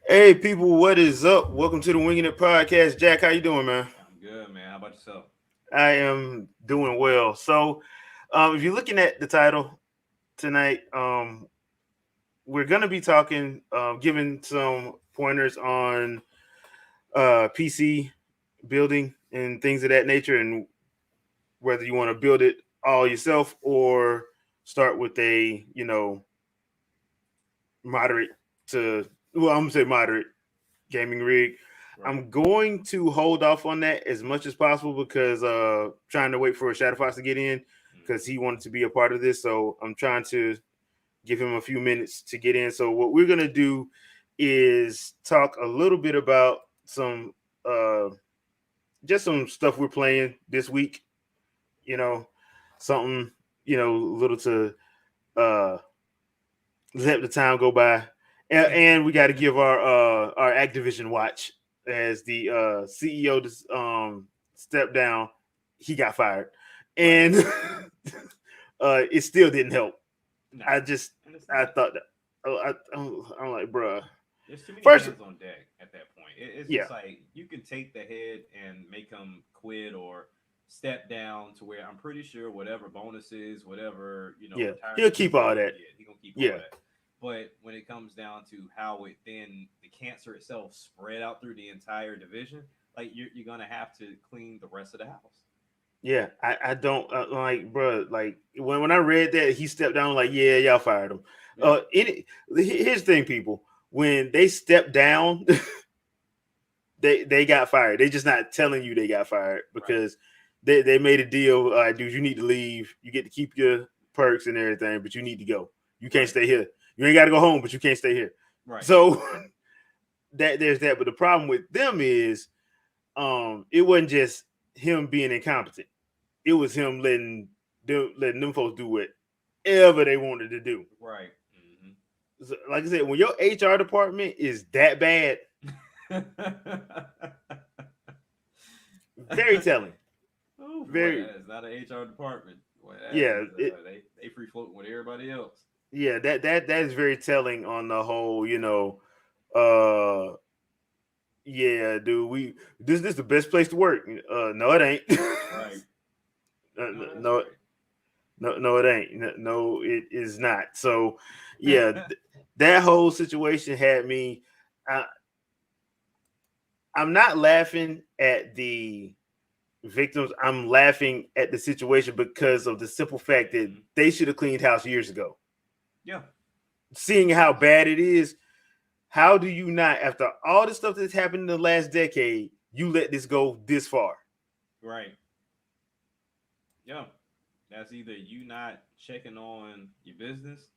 Hey people, what is up? Welcome to the Wingin It podcast. Jack, how you doing, man? I'm good, man. How about yourself? I am doing well. If you're looking at the title tonight, we're gonna be talking, giving some pointers on PC building and things of that nature, and whether you want to build it all yourself or start with a moderate to I'm gonna say moderate gaming rig. Right. I'm going to hold off on that as much as possible because trying to wait for Shadow Fox to get in because Hmm. he wanted to be a part of this. So I'm trying to give him a few minutes to get in. So what we're gonna do is talk a little bit about some uh just some stuff we're playing this week. You know, something little to uh let the time go by, and we got to give our Activision watch as the CEO stepped down. He got fired, Right. and it still didn't help. No, I just I understand. thought that. I'm like, bruh. There's too many First, hands on deck at that point. It's yeah, just like you can take the head and make him quit or step down to where I'm pretty sure whatever bonuses, whatever yeah, he'll retirement keep he's all gonna that. get, he gonna keep all Yeah, that. But when it comes down to how it then the cancer itself spread out through the entire division, like you're gonna have to clean the rest of the house. yeah. I don't like, bruh. Like when I read that he stepped down, like, yeah, y'all fired him. Yeah. Here's the thing, people. When they step down, they got fired. They just not telling you they got fired Right. because they made a deal. All right, dude, you need to leave. You get to keep your perks and everything, but you need to go. You can't Right. stay here. You ain't got to go home, but you can't stay here. Right. So that there's that. But the problem with them is, it wasn't just him being incompetent. It was him letting them folks do whatever they wanted to do. Right. Hmm. So, like I said, when your HR department is that bad, very telling. Oh boy, Very that is not an HR department. Boy, that yeah. is they free floating with everybody else. Yeah, that is very telling on the whole. Uh, yeah, dude, this is the best place to work. No, it ain't. Right. No, that's No, right. no, it ain't. No, it is not. So, yeah, that whole situation had me. I, I'm not laughing at the victims. I'm laughing at the situation because of the simple fact that Hmm. they should have cleaned house years ago. Yeah. Seeing how bad it is, how do you not, after all the stuff that's happened in the last decade, you let this go this far? Right. Yeah. That's either you not checking on your business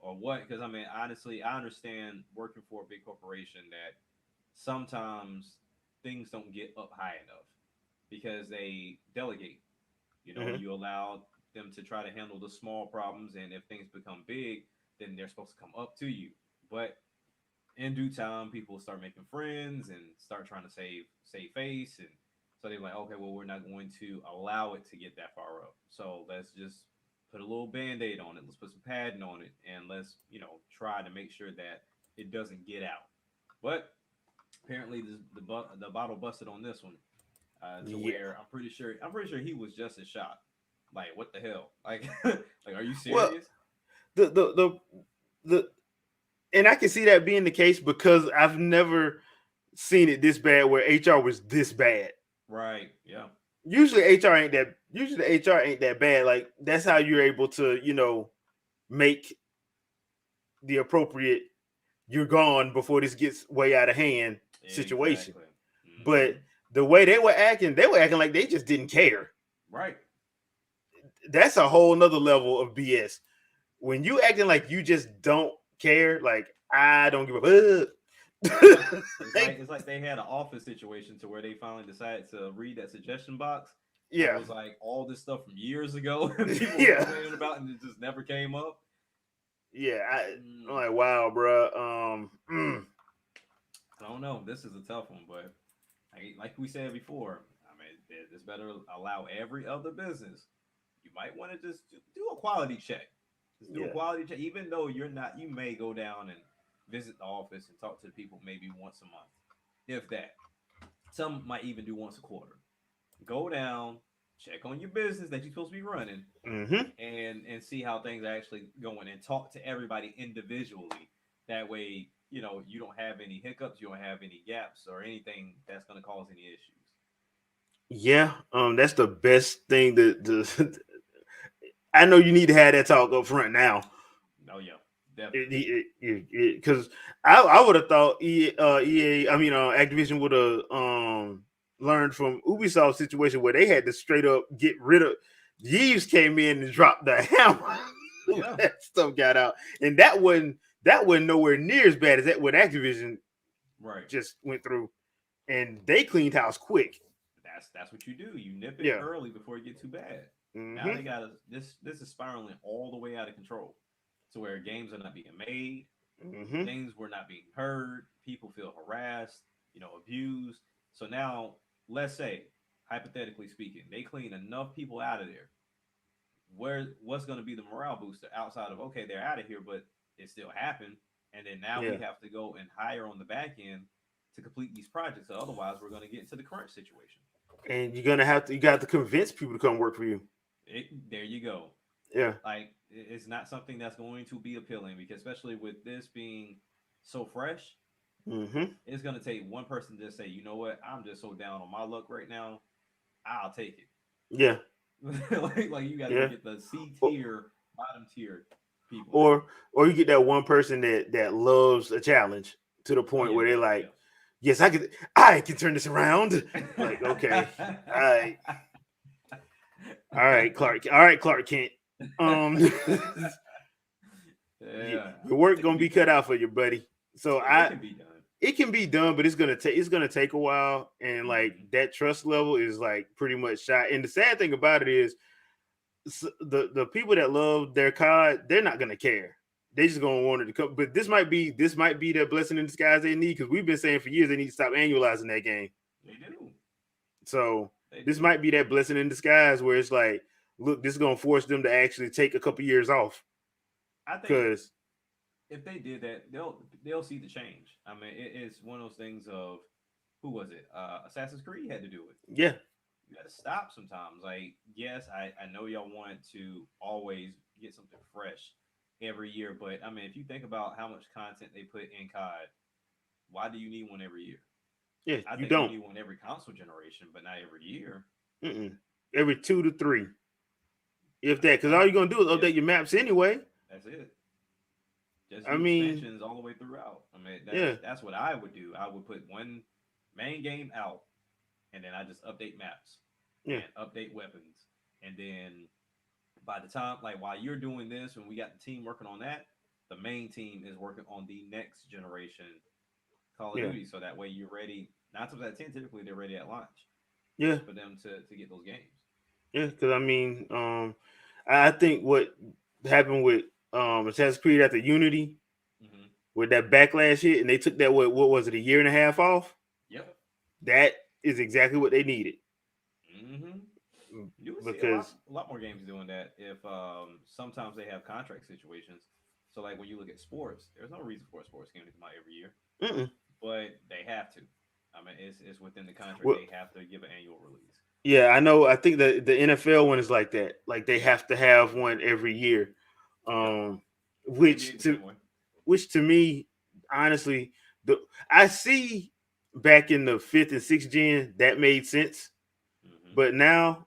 or what. Because I mean, honestly, I understand working for a big corporation that sometimes things don't get up high enough because they delegate. Mm-hmm. You allow them to try to handle the small problems, and if things become big, then they're supposed to come up to you. But in due time, people start making friends and start trying to save face, and so they're like, okay, well, we're not going to allow it to get that far up. So let's just put a little band-aid on it. Let's put some padding on it, and let's try to make sure that it doesn't get out. But apparently, the bottle busted on this one, to Yeah. where I'm pretty sure he was just as shocked. Like, what the hell? Like, like, are you Well, serious? the and I can see that being the case because I've never seen it this bad where HR was this bad. Right. Yeah. Usually HR ain't that. Usually the HR ain't that bad. Like that's how you're able to make the appropriate "you're gone before this gets way out of hand" situation. Exactly. But Hmm. the way they were acting like they just didn't care. Right. That's a whole nother level of BS. When you acting like you just don't care, like I don't give a Yeah. fuck. It's like Like, it's like they had an office situation to where they finally decided to read that suggestion box, and it yeah, was like all this stuff from years ago, and people were yeah, complaining about, and it just never came up. yeah. I'm Mm, like, wow, bro. I don't know. This is a tough one, but like we said before, I mean, this better allow every other business. You might want to just do a quality check. Just do a Yeah, quality check, even though you're not. You may go down and visit the office and talk to the people maybe once a month, if that. Some might even do once a quarter. Go down, check on your business that you're supposed to be running, Mm-hmm. and see how things are actually going, and talk to everybody individually. That way, you don't have any hiccups, you don't have any gaps or anything that's going to cause any issues. Yeah, that's the best thing. I know you need to have that talk up front now. Oh yeah, definitely. Because I would have thought EA, I mean Activision would have learned from Ubisoft situation where they had to straight up get rid of. Jeeves came in and dropped the hammer. Yeah, That stuff got out, and that wasn't nowhere near as bad as that what Activision right. just went through, and they cleaned house quick. That's what you do. You nip it Yeah. early before it gets too bad. Now Mm-hmm. they got this is spiraling all the way out of control, to where games are not being made, Mm-hmm. things were not being heard, people feel harassed, abused. So now, let's say, hypothetically speaking, they clean enough people out of there. What's going to be the morale booster outside of, okay, they're out of here, but it still happened, and then now we Yeah. have to go and hire on the back end to complete these projects. So otherwise, we're going to get into the crunch situation. And you got to convince people to come work for you. There you go. Yeah. Like, it's not something that's going to be appealing, because especially with this being so fresh, Mm-hmm. it's going to take one person to just say, you know what, I'm just so down on my luck right now, I'll take Yeah. it. like you got to go Yeah. get the C Or, tier, bottom tier people now. or you get that one person that loves a challenge to the Oh point yeah, where they're yeah, like, "Yes, I can turn this around." Like, okay, all right, all right, Clark, all right, Clark Kent. Um, yeah. your work It can gonna be be cut done. out for you, buddy. So It can be done. it can be done, but it's gonna take a while, and like Hmm. that trust level is like pretty much shot. And the sad thing about it is, the people that love their card, they're not gonna care. They just gonna want it to come. But this might be their blessing in disguise they need, because we've been saying for years they need to stop annualizing that game. They do. So They this do. might be that blessing in disguise where it's like, look, this is gonna force them to actually take a couple years off. I think Cause if they did that, they'll see the change. I mean, it's one of those things of, who was it? Assassin's Creed had to do it. yeah, You got to stop sometimes. Like, yes, I know y'all want to always get something fresh every year, but I mean, if you think about how much content they put in COD, why do you need one every year? yeah, I you think you don't. need one every console generation, but not every year. Mm-mm. Every 2 to 3, if that. Because all Not you're gonna do is Yeah, update your maps anyway. that's it. Just I do mean, expansions all the way throughout. I mean, yeah, that's what I would do. I would put one main game out, and then I just update maps yeah, and update weapons, and then by the time, like, while you're doing this, when we got the team working on that, the main team is working on the next generation Call of yeah, Duty. So that way you're ready. 9 times out of 10, typically they're ready at launch yeah, for them to get those games. yeah. Because I mean, I think what happened with Assassin's Creed after Unity, Hmm. with that backlash hit, and they took that what was it, a year and a half off? Yep. That is exactly what they needed. Hmm. You would see Because a lot more games doing that if sometimes they have contract situations. So like when you look at sports, there's no reason for a sports game to come out every year, mm-mm. but they have to. I mean, it's within the contract. Well, They have to give an annual release. yeah, I know. I think the NFL one is like that. Like they Yeah. have to have one every year. Yep. Um, NBA which the to same way. which to me, honestly, the I see back in the fifth and sixth gen that made sense, Hmm. but now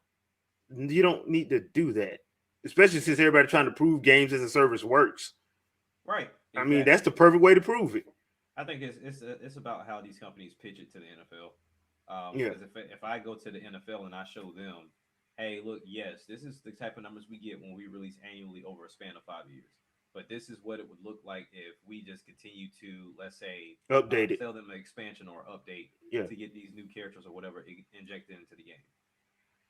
you don't need to do that, especially since everybody trying to prove games as a service works. Right. I mean, that's Exactly. the perfect way to prove it. I think it's about how these companies pitch it to the NFL. Yeah, Because if I go to the NFL and I show them, hey, look, yes, this is the type of numbers we get when we release annually over a span of 5 years. But this is what it would look like if we just continue to, let's say, updated. sell them an expansion or update Yeah, to get these new characters or whatever injected into the game.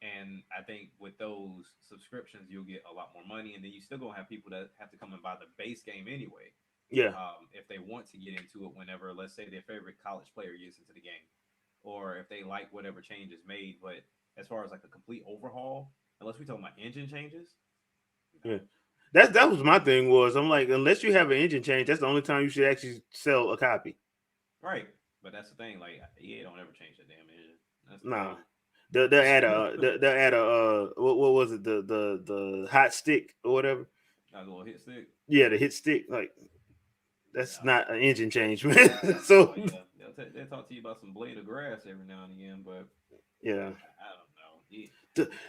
And I think with those subscriptions, you'll get a lot more money, and then you still gonna have people that have to come and buy the base game anyway, yeah, if they want to get into it. Whenever, let's say, their favorite college player gets into the game, or if they like whatever change is made. But as far as like a complete overhaul, unless we talk about engine changes, no. yeah. that was my thing was I'm like unless you have an engine change, that's the only time you should actually sell a copy. Right. But that's the thing. Like EA don't ever change that damn engine. That's the Nah, problem. they'll add a they'll add a what was it the hot stick or whatever. Got a little hit stick. Yeah, the hit stick like that's Yeah. not an engine change, man. So Oh yeah. They'll talk to you about some blade of grass every now and again, but yeah. I don't know. I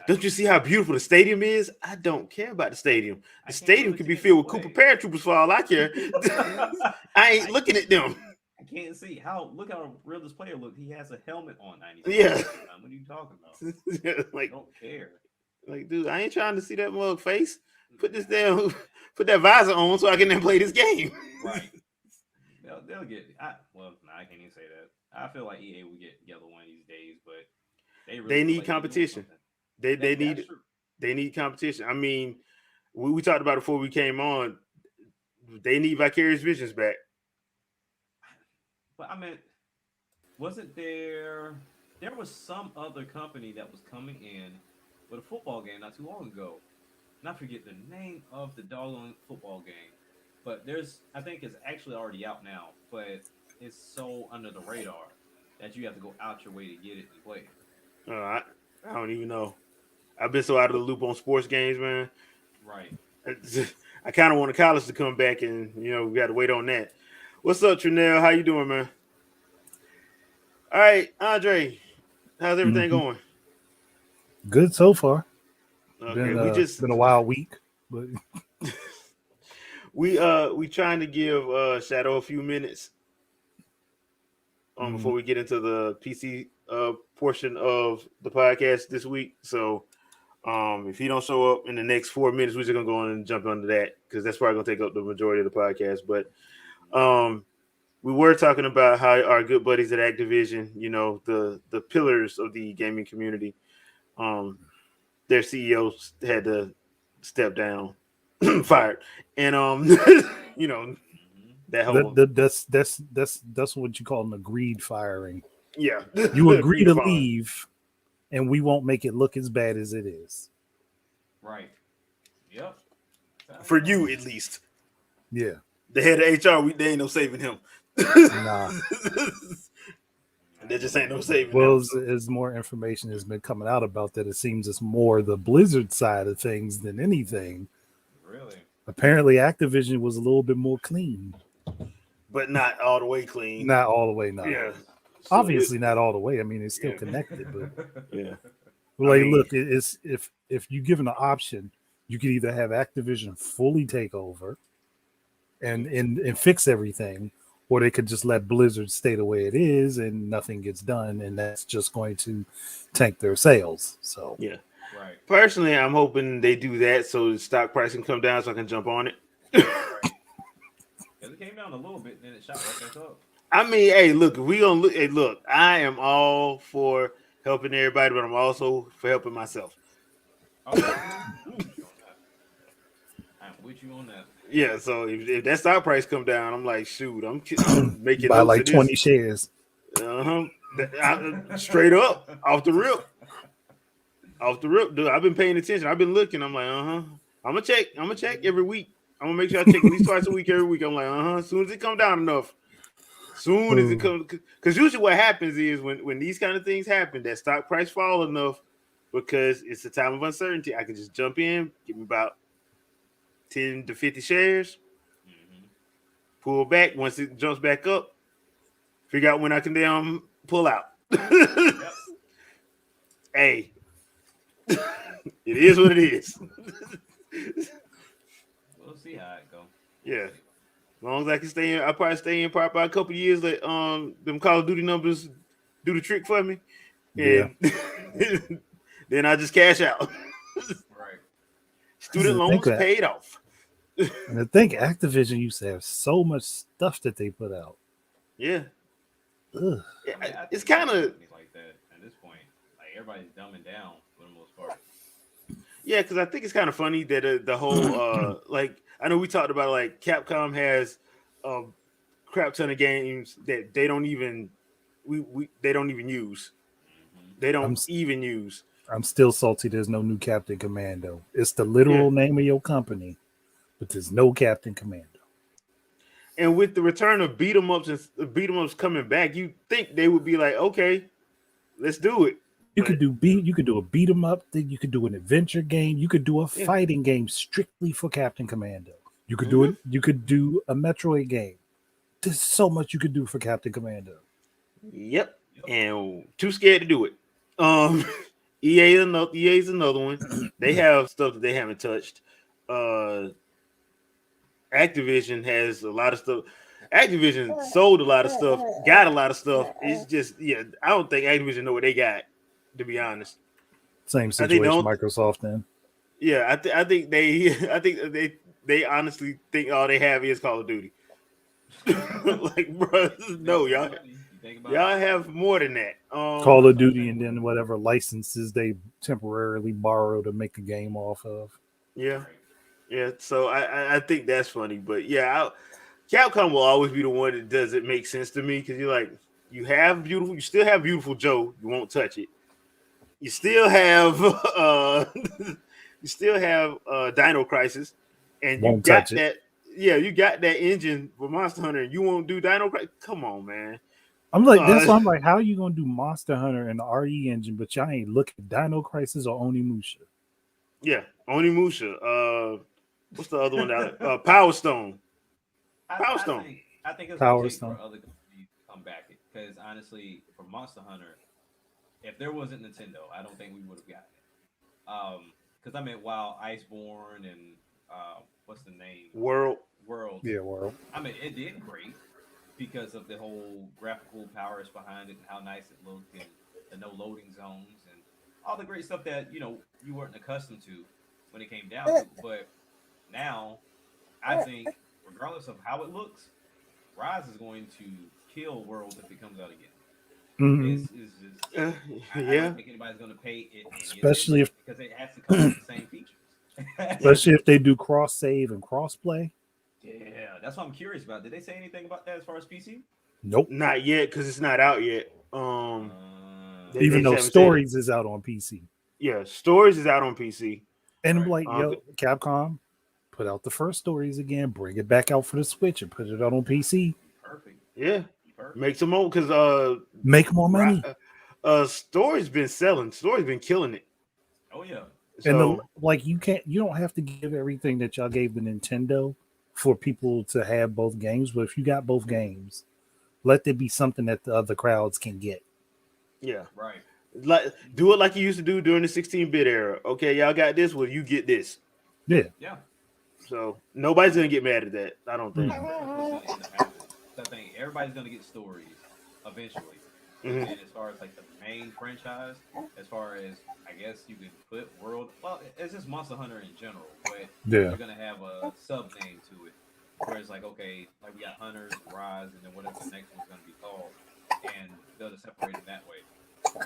Don't you can't. see how beautiful the stadium is? I don't care about the stadium. The I can't stadium really could be see it filled no with Cooper way. paratroopers for all I care. I ain't I looking at them. I can't see how. Look how real this player look. He has a helmet on 90% Yeah, of the time. What are you talking about? I like don't care. dude, I ain't trying to see that mug face. Put this down. Put that visor on so I can then play this game. Right. They'll get. Well, nah, I can't even say that. I feel like EA will get together one of these days, but they really They look need like they're doing competition. something. They That's need true. competition. I mean, we talked about it before we came on. They need Vicarious Visions back. But I mean, wasn't there? There was some other company that was coming in with a football game not too long ago. And I forget the name of the doggone football game, but there's. I think it's actually already out now, but it's so under the radar that you have to go out your way to get it and play it. I don't even know. I've been so out of the loop on sports games, man. Right. I kind of want the college to come back, and we got to wait on that. What's up, Trinell? How you doing, man? All right, Andre, how's everything Hmm. going? Good so far. Okay, Been we just been a wild week, but we trying to give Shadow a few minutes mm, before we get into the PC portion of the podcast this week. So if he don't show up in the next 4 minutes, we're just gonna go on and jump onto that because that's probably gonna take up the majority of the podcast. But um, we were talking about how our good buddies at Activision, the pillars of the gaming community, um, their CEOs had to step down, fired, and you know Hmm. that whole that's what you call an agreed firing. yeah You agree agreed to upon leave, and we won't make it look as bad as it is. Right. Yep. That's how for it you goes. at least. Yeah, The head of HR, they ain't no saving him. nah. There I just know ain't that's no right. saving Well, them. as, So as more information has been coming out about that, it seems it's more the Blizzard side of things than anything. Really? Apparently, Activision was a little bit more clean. but not all the way clean. Not all the way, no. Yeah. So Obviously, not all the way. I mean, it's still yeah, connected, but yeah. I like, mean, look, it's if you given an option, you could either have Activision fully take over and fix everything, or they could just let Blizzard stay the way it is and nothing gets done, and that's just going to tank their sales. So, yeah. Right. Personally, I'm hoping they do that so the stock price can come down so I can jump on it. Right. Because it came down a little bit, and then it shot right back up. I mean, hey, look, if we gonna look, hey, look, I am all for helping everybody, but I'm also for helping myself. Oh yeah, I'm with you on that. I'm with you on that. Yeah, so if that stock price come down, I'm like, shoot, I'm making buy notes like of this. 20 shares. Uh-huh. Straight up, off the rip, dude. I've been paying attention. I've been looking. I'm like, uh-huh. I'm gonna check every week. I'm gonna make sure I check at least twice a week every week. I'm like, uh-huh. As soon as it come down enough, soon as it Oh, comes, because usually what happens is when these kind of things happen, that stock price fall enough because it's a time of uncertainty. I can just jump in, give me about 10 to 50 shares, Hmm. pull back once it jumps back up, figure out when I can pull out. Yep. Hey, it is what it is. We'll see how it go. We'll Yeah. see. As long as I can stay in, I'll probably stay in probably about a couple years. Let them Call of Duty numbers do the trick for me, yeah. and then I just cash out. Right. Student I think loans that, paid off. and I think Activision used to have so much stuff that they put out. Yeah, Ugh. I mean, I it's think kind most of companies like that at this point. Like everybody's dumbing down for the most part. yeah, because I think it's kind of funny that the whole like I know we talked about like Capcom has a crap ton of games that they don't even they don't even use. Hmm. They don't I'm even use. I'm still salty. There's no new Captain Commando. It's the Yeah, literal name of your company, but there's no Captain Commando. And with the return of beat 'em ups coming back, you think they would be like, okay, let's do it. You But could do you could do a beat 'em up thing. You could do an adventure game. You could do a yeah, fighting game strictly for Captain Commando. You could do hmm it. You could do a Metroid game. There's so much you could do for Captain Commando. yep. Yep. And too scared to do it. Um, EA's another one. They have stuff that they haven't touched. Uh, Activision has a lot of stuff. Activision sold a lot of stuff, got a lot of stuff. It's just, yeah, I don't think Activision know what they got, to be honest. Same I think situation Microsoft in. yeah, I think they, I think they honestly think all they have is Call of Duty. Like, bro, no, y'all, You think about y'all have more than that. Call of Duty and then whatever licenses they temporarily borrow to make a game off of. Yeah, right. yeah. So I think that's funny, but yeah, Capcom will always be the one that doesn't make sense to me because you're like, you still have Beautiful Joe, you won't touch it. You still have Dino Crisis, and you Won't got touch it. that. Yeah, you got that engine for Monster Hunter, and you won't do Dino Crisis. Come on, man. I'm like, that's Uh, why I'm like, how are you gonna do Monster Hunter and the RE engine, but y'all ain't look at Dino Crisis or Onimusha? yeah, Onimusha. What's the other one? Power Stone. Power Stone. I think it's gonna Power take Stone. for other companies to come back because honestly, for Monster Hunter, if there wasn't Nintendo, I don't think we would have gotten it. Because I mean, while Iceborne and what's the name, World. World, Yeah, well, I mean, it did great because of the whole graphical powers behind it and how nice it looked and the no loading zones and all the great stuff that you weren't accustomed to when it came down to it. But now, I think regardless of how it looks, Rise is going to kill Worlds if it comes out again. mhm. It's just I Yeah. don't think anybody's going to pay it any Especially attention because it has to come with the same features. especially if they do cross save and cross play. Yeah, that's what I'm curious about. Did they say anything about that as far as PC? Nope. Not yet, because it's not out yet. They Even just though haven't said it. Stories is out on PC. Yeah, Stories is out on PC. And I'm Right. like, yo, Capcom, put out the first Stories again, bring it back out for the Switch and put it out on PC. Perfect. Yeah, Perfect. make some more because Make more money. Story's been selling. Story's been killing it. Oh yeah. And So you don't have to give everything that y'all gave the Nintendo for people to have both games. But if you got both games, let there be something that the other crowds can get. yeah, Right. like do it like you used to do during the 16-bit era. Okay, y'all got this. Well, you get this. Yeah. Yeah. So nobody's gonna get mad at that. I don't think. That's what's gonna end up happening. So I think everybody's gonna get stories eventually. Mhm. And as far as like the main franchise, as far as I guess you could put World, well, it's just Monster Hunter in general, but Yeah. you're gonna have a sub name to it. Where it's like, okay, like we got Hunters, Rise, and then whatever the next one's gonna be called, and they'll just separate it that way.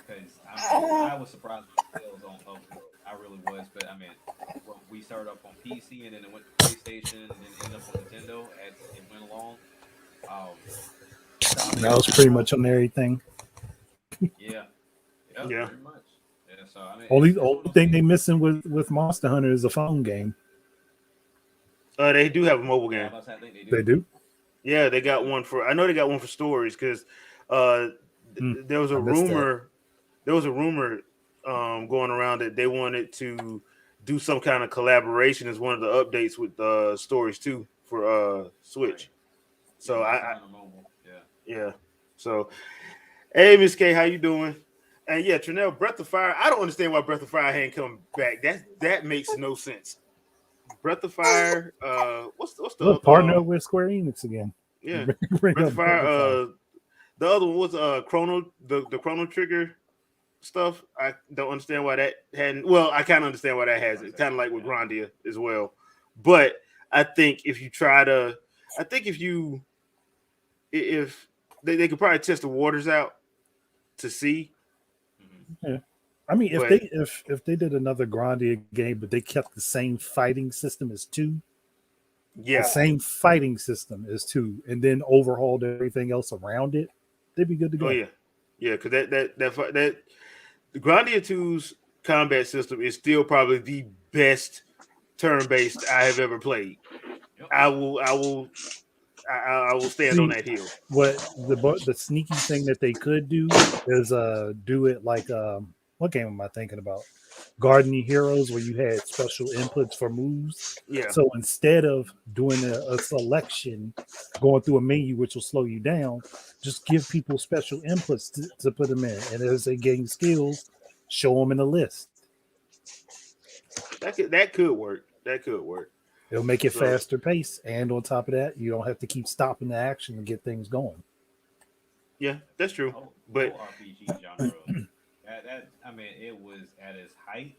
Because I was surprised with the sales on Upworld. I really was, but I mean, when we started up on PC and then it went to PlayStation and then ended up on Nintendo as it went along. So, I mean, That was pretty much on everything. yeah, Yeah. pretty much. Yeah, so I mean, Only it's one of those thing they things. missing with Monster Hunter is a phone game. They do have a mobile Yeah, game. that's how I think they do. They do. Yeah, they got one for. I know they got one for Stories because there was a I missed that. rumor. There was a rumor going around that they wanted to do some kind of collaboration as one of the updates with Stories 2 for Switch. Right. So Yeah, I Monster Hunter Mobile. Yeah. yeah. So hey, Miss K, how you doing? And yeah, Trinell, Breath of Fire. I don't understand why Breath of Fire hadn't come back. That makes no sense. Breath of Fire. What's the Look, partner up with Square Enix again. yeah. Bring Breath up of Fire. Breath of Fire. The other one was the Chrono Trigger stuff. I don't understand why that hadn't. Well, I kind of understand why that has it. Kind of like with Grandia as well. But I think if you try to, I think if they could probably test the waters out to see. Mhm. Yeah. I mean, But if they did another Grandia game, but they kept the same fighting system as 2, the yeah, same fighting system as 2, and then overhauled everything else around it, they'd be good to go. oh yeah, because that the Grandia 2's combat system is still probably the best turn-based I have ever played. Yep. I will stand on See, that hill. what the sneaky thing that they could do is do it like what game am I thinking about? Gardening Heroes, where you had special inputs for moves. Yeah, So instead of doing a selection, going through a menu which will slow you down, just give people special inputs to put them in, and as they gain skills, show them in a list. that could work. That could work. It'll make it So faster pace, and on top of that, you don't have to keep stopping the action to get things going. yeah, that's true. The But whole RPG genre, that I mean, it was at its height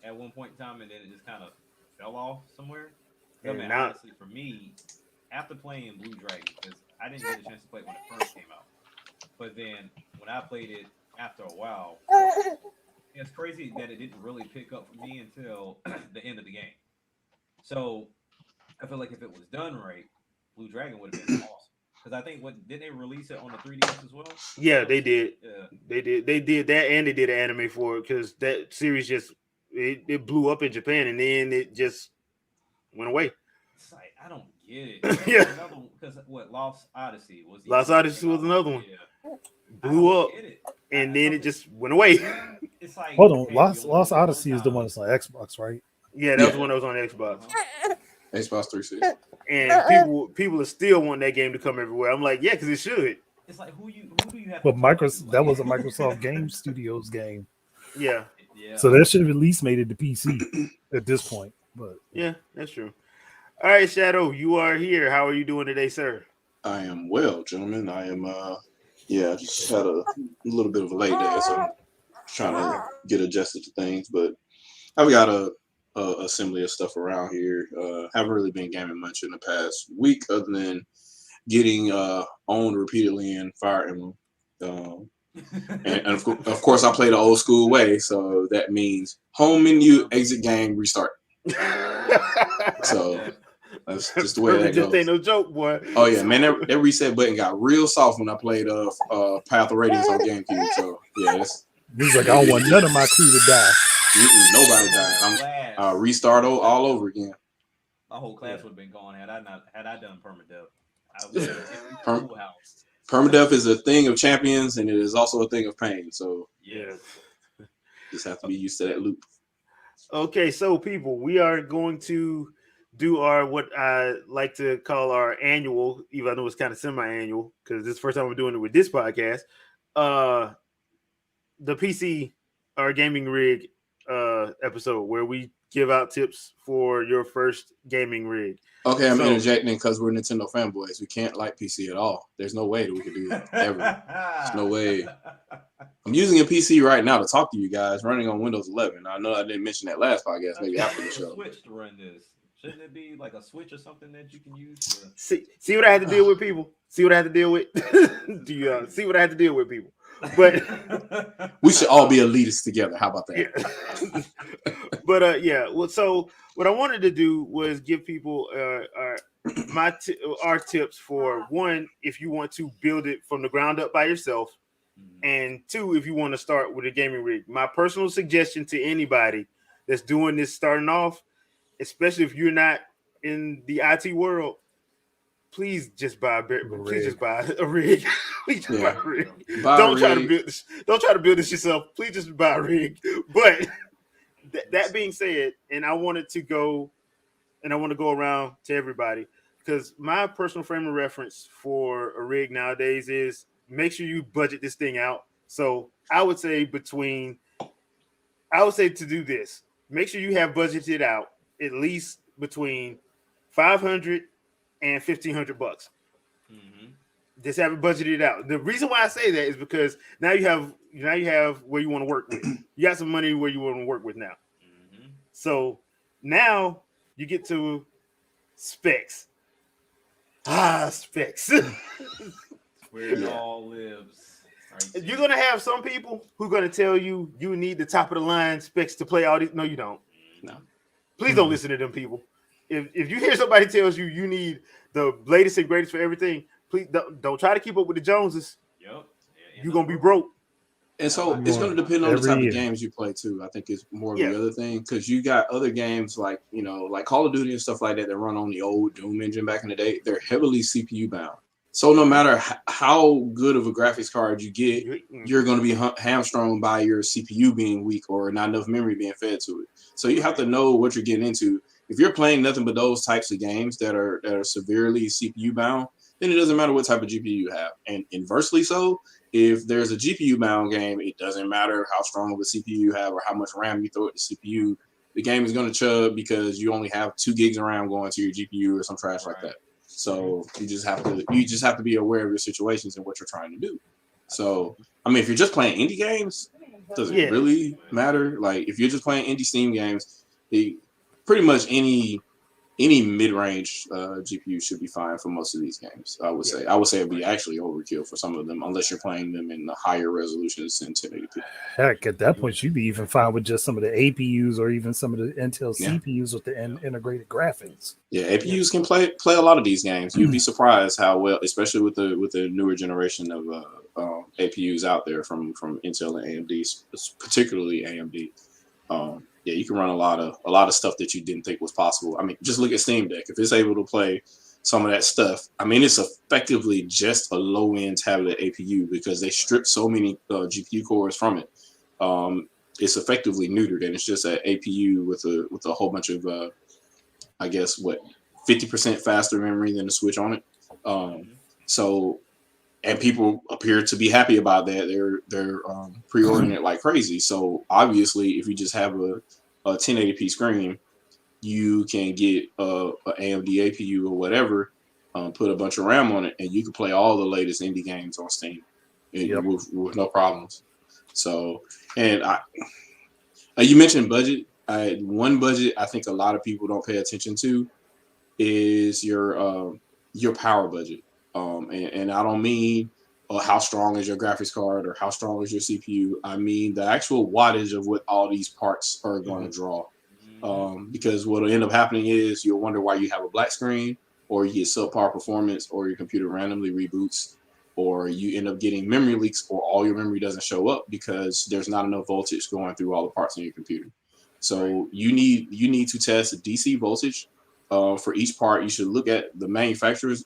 at one point in time, and then it just kind of fell off somewhere. I and mean, now honestly, for me, after playing Blue Dragon, because I didn't get a chance to play it when it first came out, but then when I played it after a while, it's crazy that it didn't really pick up for me until the end of the game. So I feel like if it was done right, Blue Dragon would have been awesome. Because I think what did they release it on the 3DS as well? yeah, That was they did. yeah. They did that, and they did an anime for it because that series just it blew up in Japan, and then it just went away. It's like I don't get it. And then Yeah, another one because what Lost Odyssey was the Lost other one that Odyssey came was out. another one. Yeah, I Blew don't up, get it. and then it Something. just went away. It's like Hold on, hey, you Lost only Lost get it one Odyssey is the one time. that's on Xbox, right? Yeah, that was Yeah, the one that was on Xbox, Xbox 360. and people are still wanting that game to come everywhere. I'm like, yeah, because it should. It's like who do you have to But talk to? Microsoft, that was a Microsoft Game Studios game, Yeah, Yeah. so that should have at least made it to PC at this point. But yeah, that's true. All right, Shadow, you are here. How are you doing today, sir? I am well, gentlemen. I am yeah, I just had a little bit of a late day, so I'm trying to get adjusted to things, but I've got a assembly of stuff around here. Haven't really been gaming much in the past week other than getting owned repeatedly in Fire Emblem. And of course, I play the old school way, so that means home menu, exit game, restart. So Yeah. that's just the way that Just ain't goes. no joke, boy. Oh yeah, man, that reset button got real soft when I played Path of Radiance on GameCube. So yeah, this is like I don't want none of my crew to die. nobody died. I'm Class. restart all over again. My whole class would have been gone had I done permadeath. I would have Perm- full house. Permadeath is a thing of champions, and it is also a thing of pain. So Yes. just have to be used to that loop. Okay, so people, we are going to do our what I like to call our annual, even I know it's kind of semi-annual because this is the first time we're doing it with this podcast. Uh the PC our gaming rig episode where we give out tips for your first gaming rig. Okay, I'm So- interjecting because we're Nintendo fanboys. We can't like PC at all. There's no way that we could do that ever. There's no way. I'm using a PC right now to talk to you guys, running on Windows 11. I know I didn't mention that last podcast, maybe after the show. Switch to run this. Shouldn't it be like a switch or something that you can use? To... See what I had to deal with, people. See what I had to deal with. Do you see what I had to deal with, people? But We should all be elitists together. How about that? yeah. But yeah. Well, so what I wanted to do was give people our tips for one, if you want to build it from the ground up by yourself, and two, if you want to start with a gaming rig. My personal suggestion to anybody that's doing this starting off, especially if you're not in the IT world, please just buy a please just buy a rig. Please just buy a rig. Buy Don't a try to rig. build this. Don't try to build this yourself. Please just buy a rig. But that being said, and I want to go around to everybody because my personal frame of reference for a rig nowadays is make sure you budget this thing out. So I would say to do this, make sure you have budgeted out at least between $500 and $1,500. Mm-hmm. Just have it budgeted out. The reason why I say that is because now you have where you want to work with. You got some money where you want to work with now. Mm-hmm. So now you get to specs. Specs. Where it all lives. Right. You're gonna have some people who are gonna tell you you need the top of the line specs to play all these. No, you don't. No. Please don't listen to them people. If you hear somebody tells you need the latest and greatest for everything, please don't try to keep up with the Joneses. Yep. You're gonna be broke. And Oh, so I it's got going you. to depend on the every type of year. games you play too. I think it's more of Yeah. the other thing because you got other games like like Call of Duty and stuff like that that run on the old Doom engine back in the day. They're heavily CPU bound. So no matter how good of a graphics card you get, you're going to be hamstrung by your CPU being weak or not enough memory being fed to it. So you have to know what you're getting into. If you're playing nothing but those types of games that are severely CPU bound, then it doesn't matter what type of GPU you have. And inversely so, if there's a GPU bound game, it doesn't matter how strong of a CPU you have or how much RAM you throw at the CPU. The game is going to chug because you only have 2 gigs of RAM going to your GPU or some trash like Right. that. So you just have to be aware of your situations and what you're trying to do. So I mean, if you're just playing indie games, does it Yeah. really matter? Like if you're just playing indie Steam games, pretty much any mid-range GPU should be fine for most of these games. I would say it'd be actually overkill for some of them unless you're playing them in the higher resolutions in 1080p. Heck, at that point, you'd be even fine with just some of the APUs or even some of the Intel Yeah. CPUs with the integrated graphics. Yeah, APUs can play a lot of these games. You'd be surprised how well, especially with the newer generation of APUs out there from Intel and AMD, particularly AMD. Yeah, you can run a lot of stuff that you didn't think was possible. I mean, just look at Steam Deck. If it's able to play some of that stuff, I mean, it's effectively just a low-end tablet APU because they stripped so many GPU cores from it. It's effectively neutered, and it's just an APU with a whole bunch of I guess 50% faster memory than the Switch on it. So, and people appear to be happy about that. They're pre-ordering it like crazy. So obviously, if you just have a 1080p screen, you can get a AMD APU or whatever, put a bunch of RAM on it, and you can play all the latest indie games on Steam with no problems. So, and you mentioned budget. One budget I think a lot of people don't pay attention to is your power budget. And I don't mean how strong is your graphics card or how strong is your CPU. I mean the actual wattage of what all these parts are going to draw. Because what will end up happening is you'll wonder why you have a black screen, or you get subpar performance, or your computer randomly reboots, or you end up getting memory leaks, or all your memory doesn't show up because there's not enough voltage going through all the parts in your computer. So you need to test the DC voltage for each part. You should look at the manufacturer's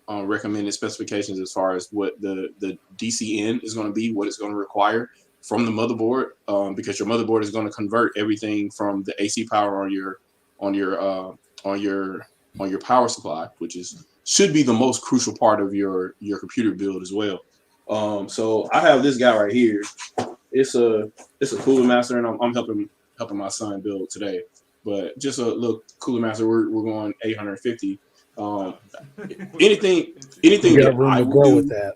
recommended specifications as far as what the DCN is going to be, what it's going to require from the motherboard, because your motherboard is going to convert everything from the AC power on your power supply, which should be the most crucial part of your computer build as well. So I have this guy right here. It's a Cooler Master, and I'm helping my son build today. But just a little Cooler Master, we're going 850. Anything You got that room I to would grow do, with that.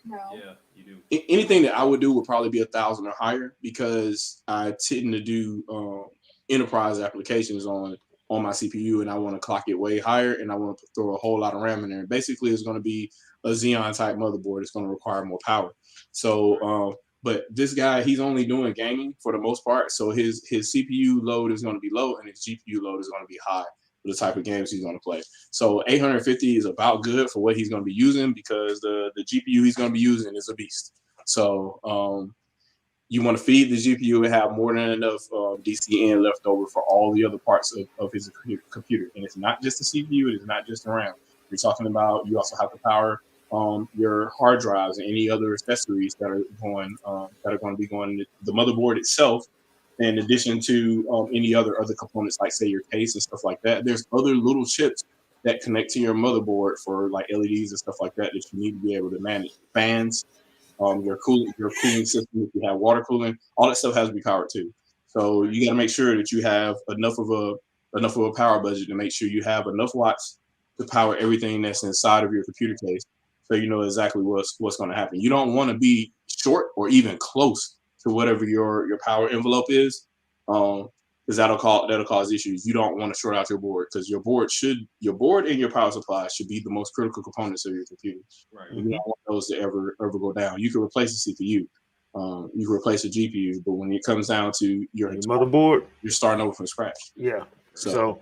Yeah, you do. anything that I would do would probably be 1,000 or higher because I tend to do enterprise applications on my CPU, and I want to clock it way higher, and I want to throw a whole lot of RAM in there. Basically, it's going to be a Xeon type motherboard. It's going to require more power. So, but this guy, he's only doing gaming for the most part. So his CPU load is going to be low, and his GPU load is going to be high for the type of games he's going to play. So 850 is about good for what he's going to be using because the GPU he's going to be using is a beast. So you want to feed the GPU and have more than enough DCN left over for all the other parts of his computer. And it's not just the CPU, it is not just the RAM. You're talking about, you also have to power your hard drives and any other accessories that are going to be going in the motherboard itself, in addition to any other components, like say your case and stuff like that. There's other little chips that connect to your motherboard for like LEDs and stuff like that that you need to be able to manage. Fans, your cooling system, if you have water cooling, all that stuff has to be powered too. So you got to make sure that you have enough of a power budget to make sure you have enough watts to power everything that's inside of your computer case, so you know exactly what's going to happen. You don't want to be short or even close to whatever your power envelope is, because that'll cause issues. You don't want to short out your board because your board and your power supply should be the most critical components of your computer. Right. You don't want those to ever go down. You can replace the CPU, you can replace the GPU, but when it comes down to your motherboard, you're starting over from scratch. yeah. So So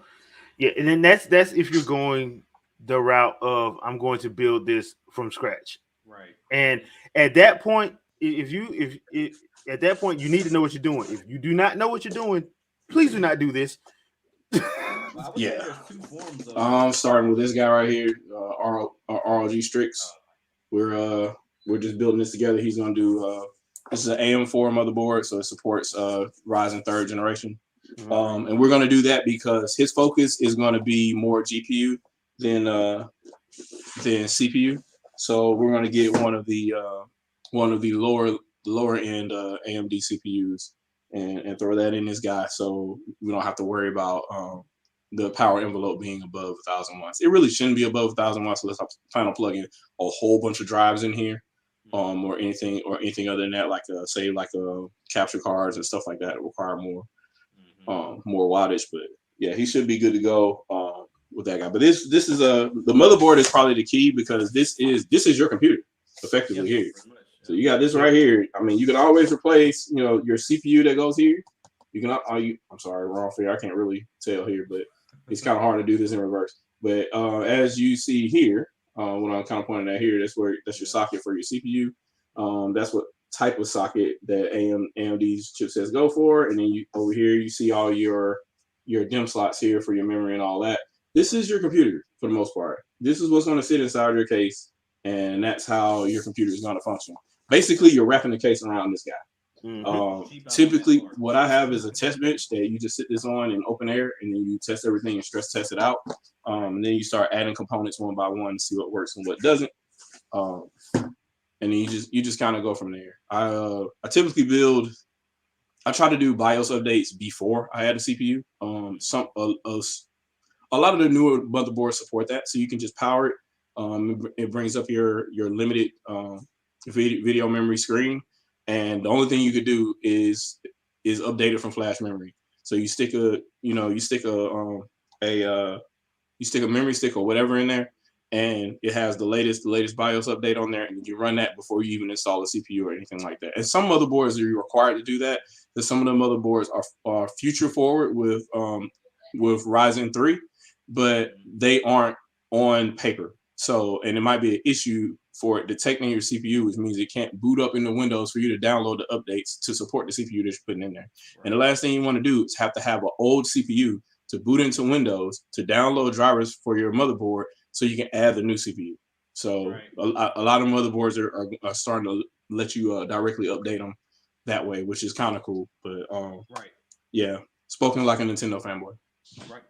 yeah, and then that's if you're going the route of I'm going to build this from scratch. Right. And at that point, if at that point you need to know what you're doing. If you do not know what you're doing, please do not do this. Well, I would say Yeah. there's two forms of Starting with this guy right here, ROG Strix. We're just building this together. He's gonna do this is an AM4 motherboard, so it supports Ryzen third generation. And we're gonna do that because his focus is gonna be more GPU than CPU. So we're gonna get one of the lower end AMD CPUs and throw that in this guy, so we don't have to worry about the power envelope being above 1,000 watts. It really shouldn't be above 1,000 watts unless I plan on plugging a whole bunch of drives in here, or anything other than that, like say like capture cards and stuff like that require more wattage. But yeah, he should be good to go with that guy. But this is the motherboard is probably the key, because this is your computer effectively here. So you got this right here. I mean, you can always replace your CPU that goes here. You can. I'm sorry, wrong figure. I can't really tell here, but it's kind of hard to do this in reverse. But as you see here, what I'm kind of pointing at here, that's your socket for your CPU. That's what type of socket that AMD's chipsets go for. And then over here, you see all your DIMM slots here for your memory and all that. This is your computer for the most part. This is what's going to sit inside your case, and that's how your computer is going to function. Basically, you're wrapping the case around this guy. Typically, what I have is a test bench that you just sit this on in open air, and then you test everything and stress test it out. And then you start adding components one by one to see what works and what doesn't. And then you just kind of go from there. I typically build. I try to do BIOS updates before I add a CPU. A lot of the newer motherboards support that, so you can just power it. It brings up your limited video memory screen, and the only thing you could do is update it from flash memory. So you stick a memory stick or whatever in there, and it has the latest BIOS update on there, and you run that before you even install a CPU or anything like that. And some motherboards are required to do that, because some of the motherboards are future forward with Ryzen 3, but they aren't on paper. So, and it might be an issue for it detecting your CPU, which means it can't boot up into Windows for you to download the updates to support the CPU that you're putting in there. Right. And the last thing you want to do is have to have an old CPU to boot into Windows to download drivers for your motherboard so you can add the new CPU. So right. a lot of motherboards are starting to let you directly update them that way, which is kind of cool. But right. Yeah, spoken like a Nintendo fanboy. Right.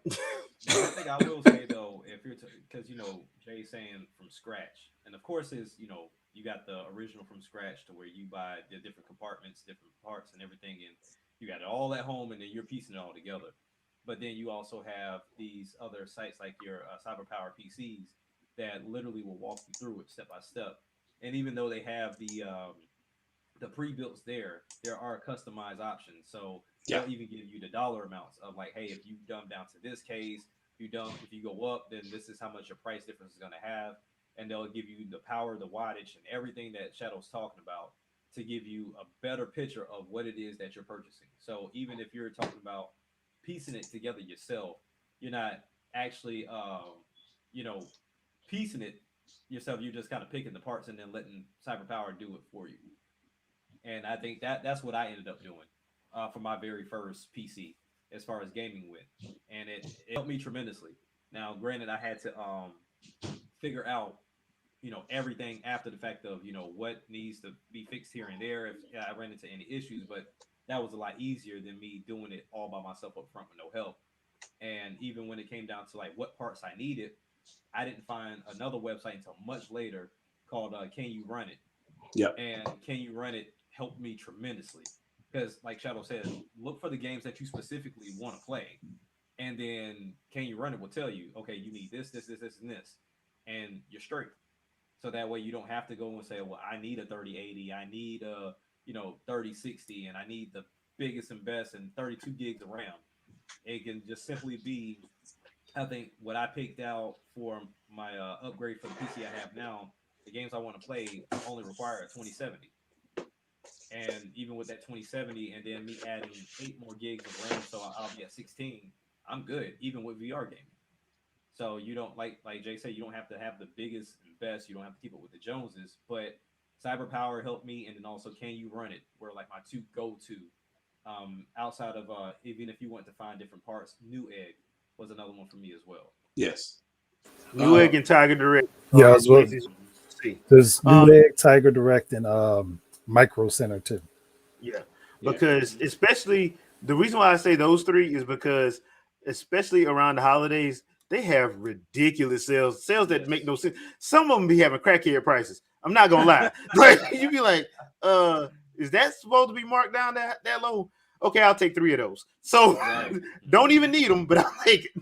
One thing I will say though, if you're because Jay's saying from scratch, and of course is you got the original from scratch to where you buy the different compartments, different parts, and everything, and you got it all at home, and then you're piecing it all together. But then you also have these other sites like your CyberPower PCs that literally will walk you through it step by step. And even though they have the pre-builts there are customized options. So they'll even give you the dollar amounts of like, hey, if you dump down to this case, if you go up, then this is how much your price difference is going to have. And they'll give you the power, the wattage, and everything that Shadow's talking about to give you a better picture of what it is that you're purchasing. So even if you're talking about piecing it together yourself, you're not actually, piecing it yourself. You're just kind of picking the parts and then letting CyberPower do it for you. And I think that's what I ended up doing for my very first PC as far as gaming with, and it helped me tremendously. Now, granted, I had to figure out everything after the fact of what needs to be fixed here and there if I ran into any issues, but that was a lot easier than me doing it all by myself up front with no help. And even when it came down to like what parts I needed, I didn't find another website until much later called Can You Run It? Yep. And Can You Run It helped me tremendously because, like Shadow says, look for the games that you specifically want to play, and then Can You Run It will tell you, okay, you need this, this, this, this, and this, and you're straight. So that way you don't have to go and say, well, I need a 3080, I need a 3060, and I need the biggest and best and 32 gigs of RAM. It can just simply be, I think what I picked out for my upgrade for the PC I have now, the games I want to play only require a 2070. And even with that 2070 and then me adding 8 more gigs of RAM, so I'll be at 16, I'm good, even with VR gaming. So you don't like Jay said, you don't have to have the biggest and best, you don't have to keep it with the Joneses, but Cyber Power helped me, and then also Can You Run It were like my two go to. Outside of even if you want to find different parts, New Egg was another one for me as well. Yes. Newegg and Tiger Direct Yeah, are as well. places you see. There's Um, Newegg, Tiger Direct, and Micro Center too. Yeah, Yeah. because especially the reason why I say those three is because especially around the holidays, they have ridiculous sales that make no Yes. sense. Some of them be having crackhead prices. I'm not gonna lie. Like you be like, is that supposed to be marked down that low? Okay, I'll take three of those. So Right. don't even need them, but I'll take it.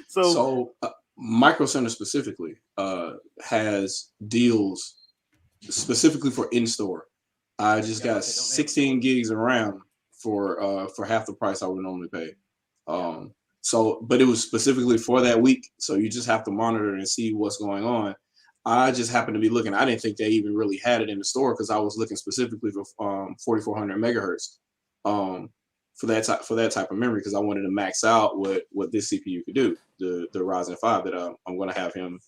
So So Micro Center specifically has deals specifically for in store. I just Yeah, got they don't have 16 stores. gigs around for half the price I would normally pay. Yeah. So, but it was specifically for that week. So you just have to monitor and see what's going on. I just happened to be looking. I didn't think they even really had it in the store because I was looking specifically for 4400 megahertz um, for that type of memory because I wanted to max out what this CPU could do. The Ryzen 5 that I'm going to have him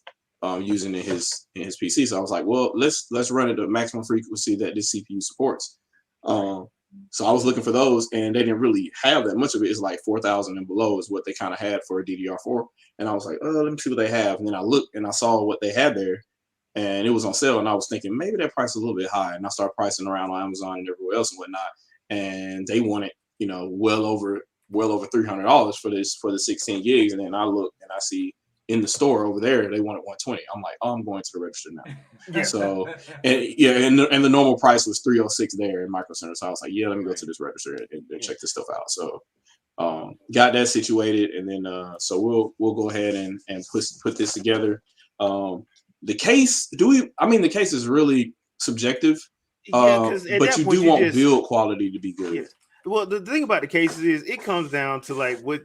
using in his PC. So I was like, well, let's run it at maximum frequency that this CPU supports. So I was looking for those, and they didn't really have that much of it. It's like 4,000 and below is what they kind of had for a DDR4. And I was like, oh, let me see what they have. And then I looked and I saw what they had there, and it was on sale. And I was thinking maybe that price is a little bit high. And I started pricing around on Amazon and everywhere else and whatnot. And they wanted, well over $300 for the 16 gigs. And then I look and I see in the store over there they wanted 120. I'm like, oh, I'm going to the register now. yeah, So and the normal price was 306 there in Micro Center. So I was like, yeah, let me go to this register and check this stuff out. So got that situated, and then so we'll go ahead and put this together. The case, the case is really subjective. yeah, because at But that you point do you want just build quality to be good. yeah. Well, the thing about the cases is it comes down to like what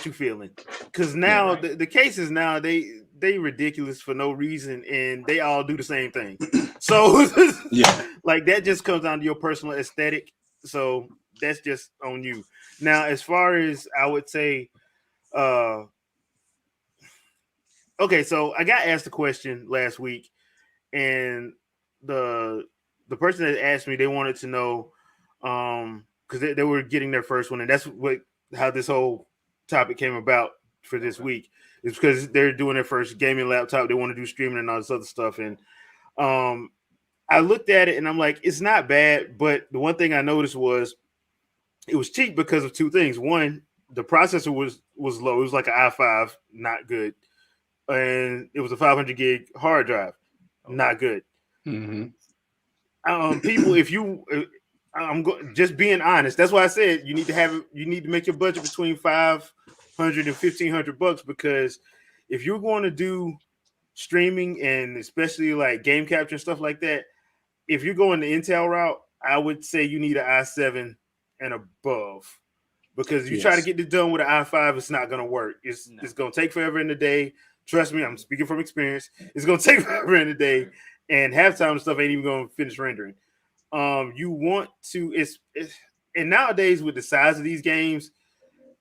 you feeling. Because now Right. the cases now they ridiculous for no reason and they all do the same thing. So Yeah. like that just comes down to your personal aesthetic. So that's just on you. Now, as far as I would say, okay, so I got asked a question last week, and the the person that asked me, they wanted to know because they were getting their first one, and that's what how this whole topic came about for this Okay. week. It's because they're doing their first gaming laptop. They want to do streaming and all this other stuff, and um, I looked at it and I'm like, it's not bad, but the one thing I noticed was it was cheap because of two things. One, the processor was low. It was like an i5, not good, and it was a 500 gig hard drive, Okay. not good. Mm-hmm. People, if you, just being honest. That's why I said you need to make your budget between 500 and 1,500 bucks because if you're going to do streaming and especially like game capture and stuff like that, if you're going the Intel route, I would say you need an i7 and above because if you try to Yes. get this done with an i5, it's not going to work. No. It's going to take forever in the day. Trust me, I'm speaking from experience. It's going to take forever in the day, and half time the stuff ain't even going to finish rendering. You want to and nowadays with the size of these games,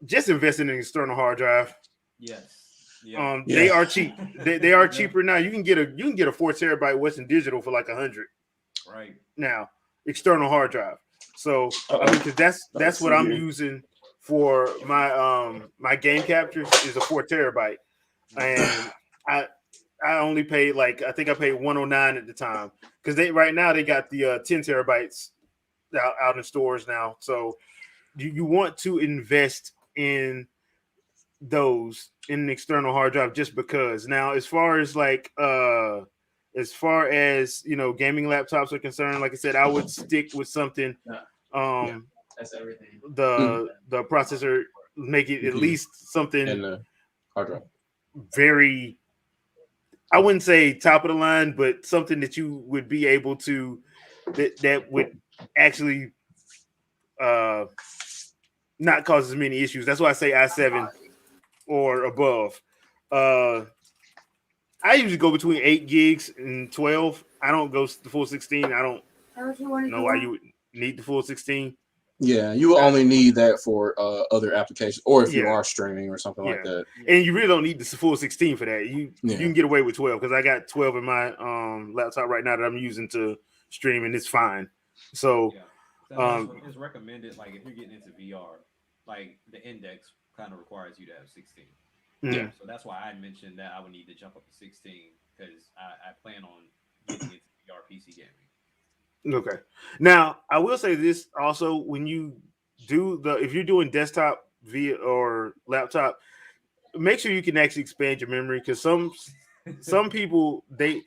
just invest in an external hard drive. Yes. Yeah. They Yeah. are cheap. They are Yeah. cheaper now. You can get a 4 terabyte Western Digital for like 100 Right. now, external hard drive. So I mean, because that's what I'm using for my game capture is a 4 terabyte, and I I only paid like I think I paid 109 at the time because they right now they got the 10 terabytes out in stores now. So you want to invest in those in an external hard drive just because. Now, as far as gaming laptops are concerned, like I said, I would stick with something. Um, That's everything. the processor make it at Mhm. least something And the hard drive. very. I wouldn't say top of the line, but something that you would be able to that would actually not cause as many issues. That's why I say i7 or above. Uh, I usually go between 8 gigs and 12. I don't go the full 16. I don't know why you would need the full 16. Yeah, you will only need that for other applications, or if you Yeah. are streaming or something like Yeah. that. And you really don't need the full 16 for that. You Yeah. can get away with 12 because I got 12 in my laptop right now that I'm using to streaming. It's fine. So Yeah. So um, it's recommended like if you're getting into VR, like the index kind of requires you to have 16. Yeah. mm, So that's why I mentioned that I would need to jump up to 16 because I plan on getting into VR PC gaming. okay. Now I will say this also: when you do the if you're doing desktop via or laptop, make sure you can actually expand your memory because some people they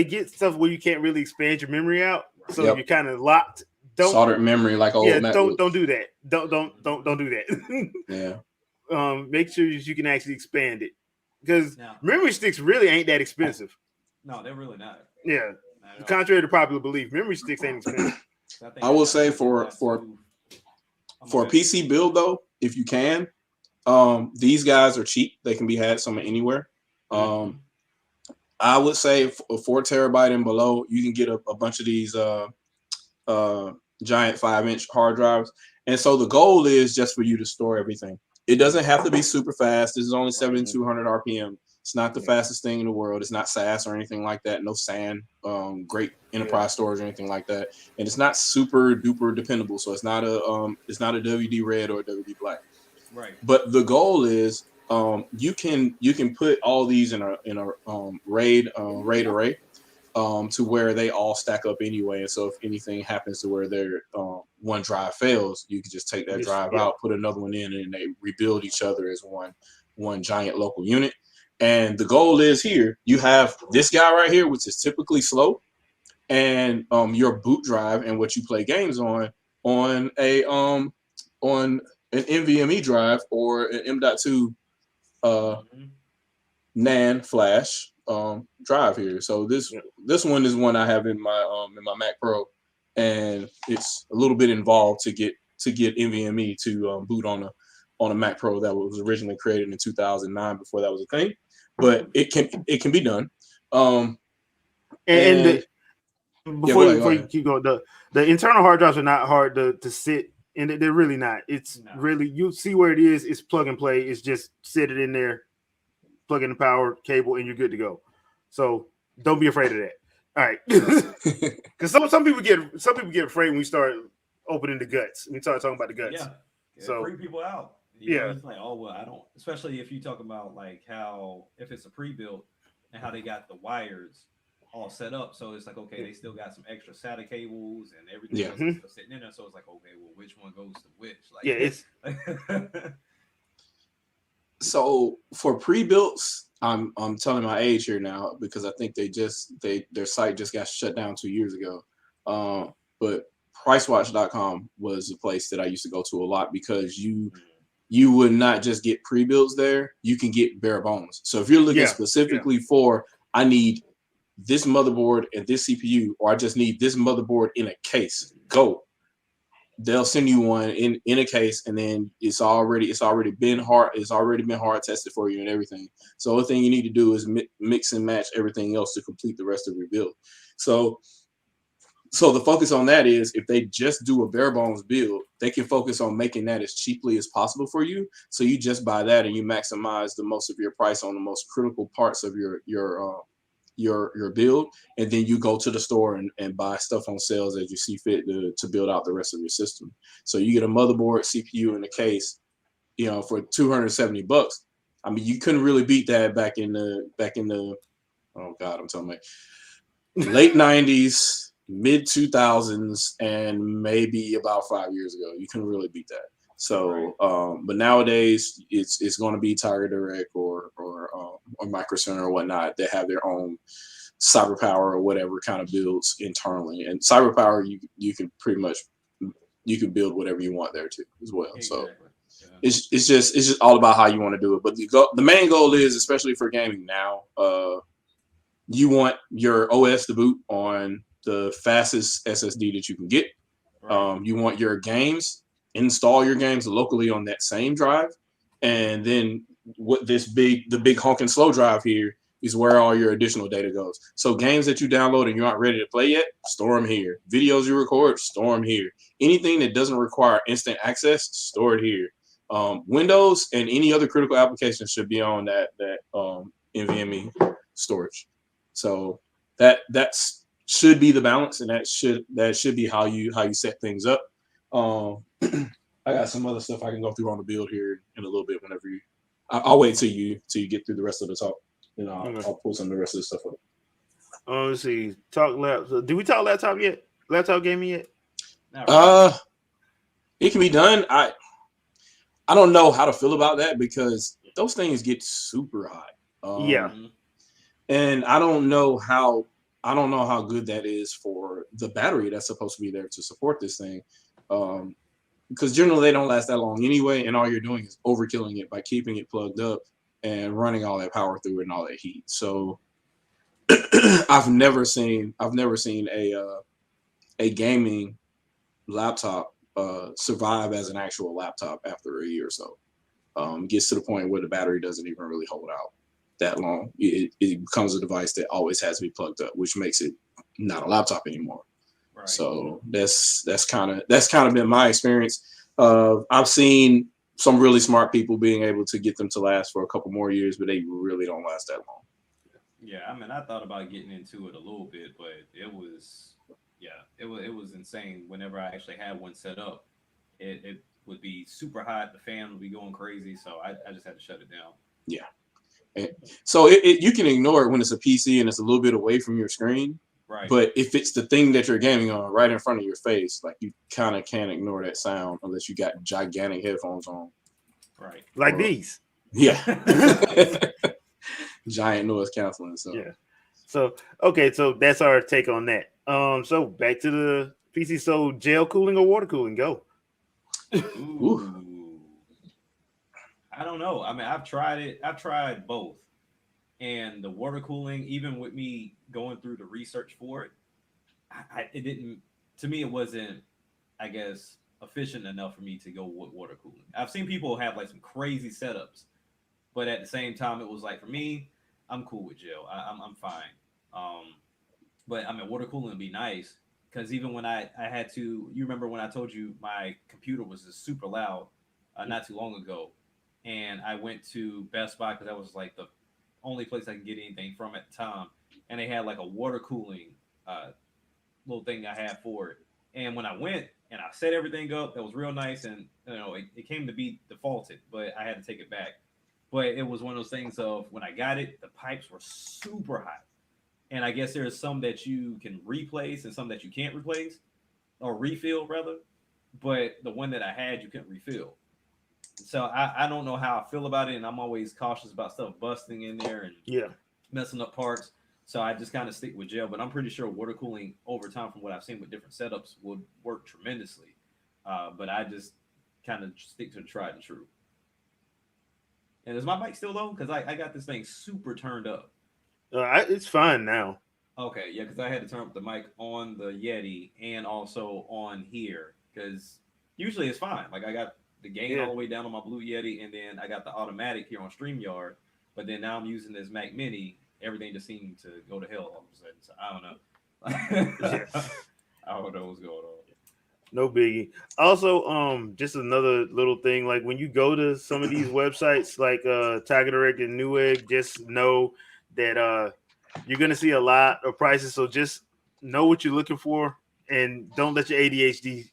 get stuff where you can't really expand your memory out, so Yep. you're kind of locked. Don't Soldered memory like yeah, old don't MacBooks. do that. Don't Mhm. do that. Yeah. Make sure that you can actually expand it because Now, memory sticks really ain't that expensive. no, they're really not. Yeah, Not at all. contrary to popular belief, memory sticks ain't expensive. So I I think I will got say one for for M.2. Oh my for a bad. PC build though, if you can, these guys are cheap. They can be had somewhere anywhere. Um, Mm-hmm. I would say a 4 terabyte and below, you can get a bunch of these uh, giant 5-inch hard drives. And so the goal is just for you to store everything. It doesn't have to be super fast. This is only Right. 7,200 RPM. It's not the Yeah, fastest thing in the world. It's not SAS or anything like that. No SAN, great yeah, enterprise storage or anything like that. And it's not super duper dependable. So it's not a WD red or a WD black. Right. But the goal is you can put all these in a RAID array to where they all stack up anyway. And so if anything happens to where their one drive fails, you can just take that just drive yeah. out, put another one in, and they rebuild each other as one giant local unit. And the goal is here you have this guy right here, which is typically slow, and your boot drive and what you play games on a on an NVMe drive or an M.2 uh, Mm-hmm. NAND flash drive here. So Yeah. this one is one I have in my Mac Pro, and it's a little bit involved to get NVMe to boot on a Mac Pro that was originally created in 2009 before that was a thing, but it can be done. Um, And and yeah, go ahead, go before you ahead. keep going, the internal hard drives are not hard to sit, and they're really not. It's No. really you see where it is. It's plug and play. It's just sit it in there, plug in the power cable, and you're good to go. So don't be afraid of that. All right, because some people get afraid when we start opening the guts. We start talking about the guts. Yeah. It So freak people out. yeah, It's like, oh well, I don't. Especially if you talk about like how if it's a pre-built and how they got the wires all set up, so it's like okay, they still got some extra SATA cables and everything Yeah. else is still sitting in there. So it's like okay, well, which one goes to which? yeah, it's Like, So for pre-builts, I'm telling my age here now because I think their site just got shut down 2 years ago. But pricewatch.com was a place that I used to go to a lot because you would not just get pre-builds there, you can get bare bones. So if you're looking yeah, yeah, specifically for I need this motherboard and this CPU, or I just need this motherboard in a case, go. They'll send you one in a case, and then it's already been hard tested for you and everything. So the only thing you need to do is mix and match everything else to complete the rest of your build. So the focus on that is if they just do a bare bones build, they can focus on making that as cheaply as possible for you. So you just buy that and you maximize the most of your price on the most critical parts of your build, and then you go to the store and buy stuff on sales as you see fit to build out the rest of your system. So you get a motherboard, CPU, and a case, for $270. I mean, you couldn't really beat that back in the oh god, I'm telling you, late '90s, mid 2000s, and maybe about 5 years ago. You couldn't really beat that. right. So, but nowadays it's going to be Tiger Direct or Micro Center or whatnot. They have their own cyber power or whatever kind of builds internally, and cyber power you can pretty much you can build whatever you want there too as well. So Exactly. Yeah. it's just all about how you want to do it. But the main goal is, especially for gaming now, you want your OS to boot on the fastest SSD that you can get. Right. You want your games, install your games locally on that same drive, and then the big honking slow drive here is where all your additional data goes. So games that you download and you aren't ready to play yet, store them here. Videos you record, store them here. Anything that doesn't require instant access, store it here. Windows and any other critical applications should be on that NVMe storage. So that's should be the balance, and that should be how you set things up. I got some other stuff I can go through on the build here in a little bit. Whenever I'll wait till you get through the rest of the talk, and I'll pull some of the rest of the stuff up. Let's see. Talk laptop. Do we talk laptop yet? Laptop gaming yet? Not really. It can be done. I don't know how to feel about that because those things get super hot. Yeah. And I don't know how good that is for the battery that's supposed to be there to support this thing. Because generally they don't last that long anyway, and all you're doing is overkilling it by keeping it plugged up and running all that power through it and all that heat. So I've never seen a gaming laptop survive as an actual laptop after a year or so. Gets to the point where the battery doesn't even really hold out that long. It becomes a device that always has to be plugged up, which makes it not a laptop anymore. Right. So that's kind of been my experience. I've seen some really smart people being able to get them to last for a couple more years, but they really don't last that long. Yeah, I mean, I thought about getting into it a little bit, but it was insane. Whenever I actually had one set up, it would be super hot. The fan would be going crazy, so I just had to shut it down. Yeah. So you can ignore it when it's a PC and it's a little bit away from your screen. Right. But if it's the thing that you're gaming on right in front of your face, like you kind of can't ignore that sound unless you got gigantic headphones on. Right. Like these. Yeah. Giant noise canceling. So yeah. So okay, so that's our take on that. So back to the PC. So gel cooling or water cooling? Go. Ooh. I don't know. I mean, I've tried it. I've tried both. And the water cooling, even with me going through the research for it, it didn't, to me, it wasn't, I guess, efficient enough for me to go with water cooling. I've seen people have like some crazy setups, but at the same time, it was like, for me, I'm cool with gel. I'm fine. But I mean, water cooling would be nice because even when I had to, you remember when I told you my computer was just super loud not too long ago, and I went to Best Buy because that was like the only place I could get anything from at the time, and they had like a water cooling little thing I had for it. And when I went and I set everything up, that was real nice, and it came to be defaulted, but I had to take it back. But it was one of those things of when I got it, the pipes were super hot. And I guess there's some that you can replace and some that you can't replace or refill rather. But the one that I had, you couldn't refill. So I don't know how I feel about it. And I'm always cautious about stuff busting in there and messing up parts. So I just kind of stick with gel. But I'm pretty sure water cooling over time, from what I've seen with different setups, would work tremendously. But I just kind of stick to the tried and true. And is my mic still low? Because I got this thing super turned up. It's fine now. Okay, yeah, because I had to turn up the mic on the Yeti and also on here. Because usually it's fine. Like I got the gain all the way down on my Blue Yeti, and then I got the automatic here on StreamYard. But then now I'm using this Mac Mini. Everything just seemed to go to hell all of a sudden. So I don't know. I don't know what's going on. No biggie. Also, just another little thing, like when you go to some of these websites like Tiger Direct and Newegg, just know that you're gonna see a lot of prices. So just know what you're looking for and don't let your ADHD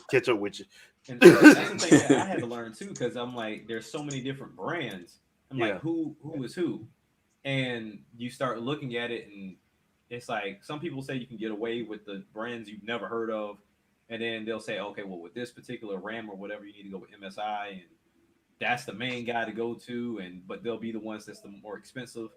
catch up with you. And that's the thing that I had to learn too, because I'm like, there's so many different brands. I'm like, who is who? And you start looking at it, and it's like some people say you can get away with the brands you've never heard of. And then they'll say, okay, well, with this particular RAM or whatever, you need to go with MSI, and that's the main guy to go to. But they'll be the ones that's the more expensive.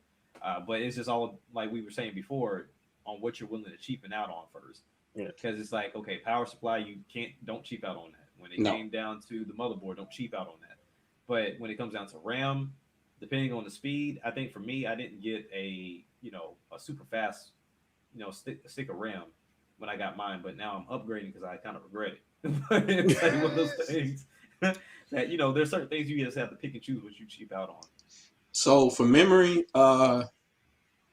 But it's just all like we were saying before on what you're willing to cheapen out on first. Yeah, because it's like, okay, power supply, don't cheap out on that. When it came down to the motherboard, don't cheap out on that. But when it comes down to RAM, depending on the speed, I think for me, I didn't get a super fast stick of RAM when I got mine, but now I'm upgrading because I kind of regret it. But it's like one of those things that there's certain things you just have to pick and choose what you cheap out on. So for memory,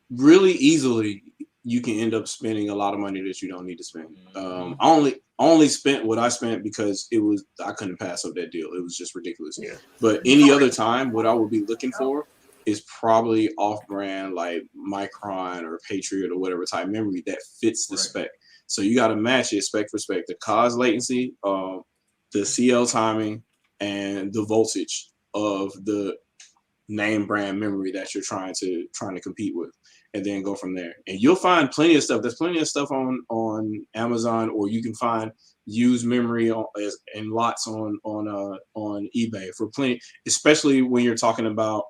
really easily you can end up spending a lot of money that you don't need to spend. I only spent what I spent because I couldn't pass up that deal. It was just ridiculous. Yeah. But any other time, what I would be looking for is probably off-brand, like Micron or Patriot or whatever type memory that fits the spec. So you got to match it spec for spec. The cause latency, the CL timing, and the voltage of the name brand memory that you're trying to compete with, and then go from there. And you'll find plenty of stuff. There's plenty of stuff on Amazon, or you can find used memory in lots on eBay for plenty, especially when you're talking about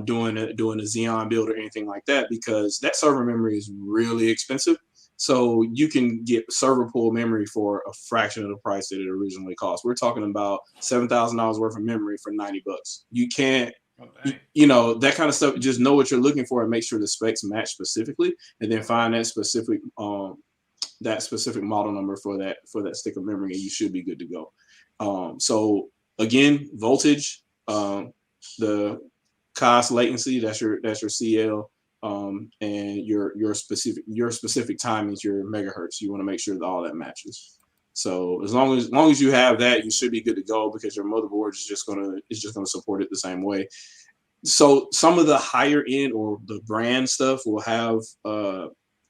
doing a Xeon build or anything like that, because that server memory is really expensive. So you can get server pool memory for a fraction of the price that it originally cost. We're talking about $7,000 worth of memory for $90. You can't, that kind of stuff. Just know what you're looking for and make sure the specs match specifically, and then find that specific model number for that stick of memory, and you should be good to go. So again, voltage, the cost latency, that's your CL, and your specific timings, your megahertz. You want to make sure that all that matches. So as long as you have that, you should be good to go, because your motherboard is just gonna support it the same way. So some of the higher end or the brand stuff will have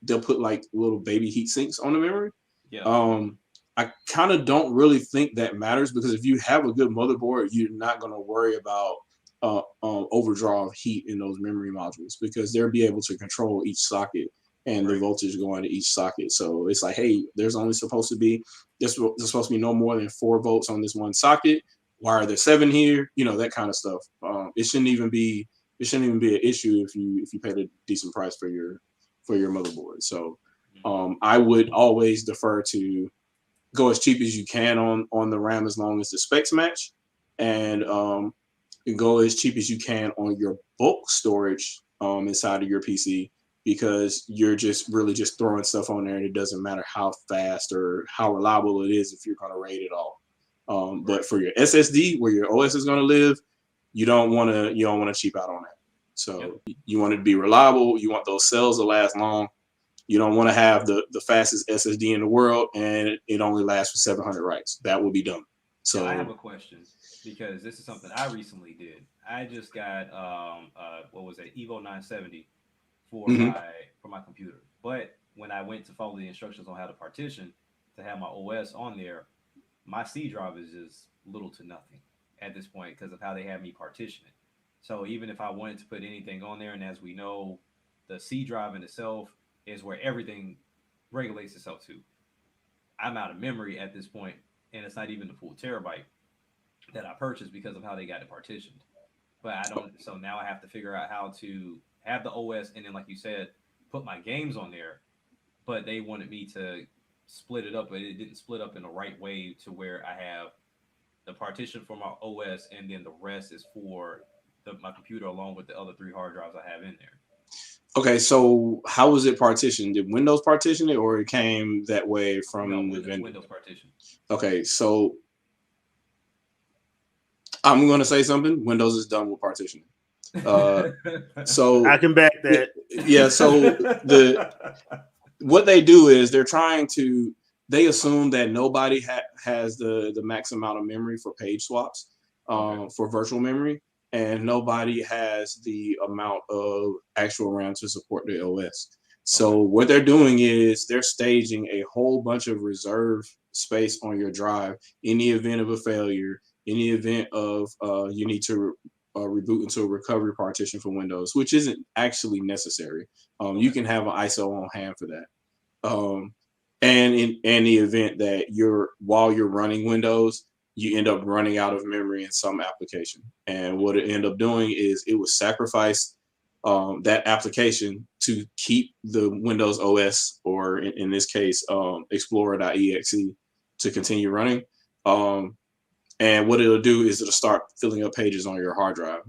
they'll put like little baby heat sinks on the memory. Yeah. I kind of don't really think that matters, because if you have a good motherboard, you're not going to worry about overdraw of heat in those memory modules, because they'll be able to control each socket and the voltage going to each socket. So it's like, hey, there's supposed to be no more than 4 volts on this one socket. Why are there 7 here? That kind of stuff. It shouldn't even be an issue if you paid a decent price for your motherboard. So I would always defer to go as cheap as you can on the RAM, as long as the specs match, and go as cheap as you can on your bulk storage inside of your PC, because you're just really just throwing stuff on there, and it doesn't matter how fast or how reliable it is if you're going to rate it all. But for your SSD, where your OS is going to live, you don't want to cheap out on that. So you want it to be reliable. You want those cells to last long. You don't want to have the fastest SSD in the world and it only lasts for 700 writes. That would be dumb. So I have a question, because this is something I recently did. I just got what was it, Evo 970 for my computer. But when I went to follow the instructions on how to partition to have my OS on there, my C drive is just little to nothing at this point because of how they have me partition it. So even if I wanted to put anything on there, and as we know, the C drive in itself is where everything regulates itself to. I'm out of memory at this point, and it's not even the full terabyte that I purchased because of how they got it partitioned. But I don't. So now I have to figure out how to have the OS, and then, like you said, put my games on there. But they wanted me to split it up, but it didn't split up in the right way to where I have the partition for my OS, and then the rest is for my computer, along with the other 3 hard drives I have in there. Okay, so how was it partitioned? Did Windows partition it, or it came that way from the vendor? Windows partition. Okay, so I'm going to say something. Windows is done with partitioning. So I can back that. Yeah. So what they do is they assume that nobody has the max amount of memory for page swaps for virtual memory, and nobody has the amount of actual RAM to support the OS. So what they're doing is they're staging a whole bunch of reserve space on your drive in the event of a failure, in the event of you need to reboot into a recovery partition for Windows, which isn't actually necessary. You can have an ISO on hand for that. And in the event that while you're running Windows, you end up running out of memory in some application. And what it ended up doing is it would sacrifice that application to keep the Windows OS, or in this case, Explorer.exe, to continue running. And what it'll do is it'll start filling up pages on your hard drive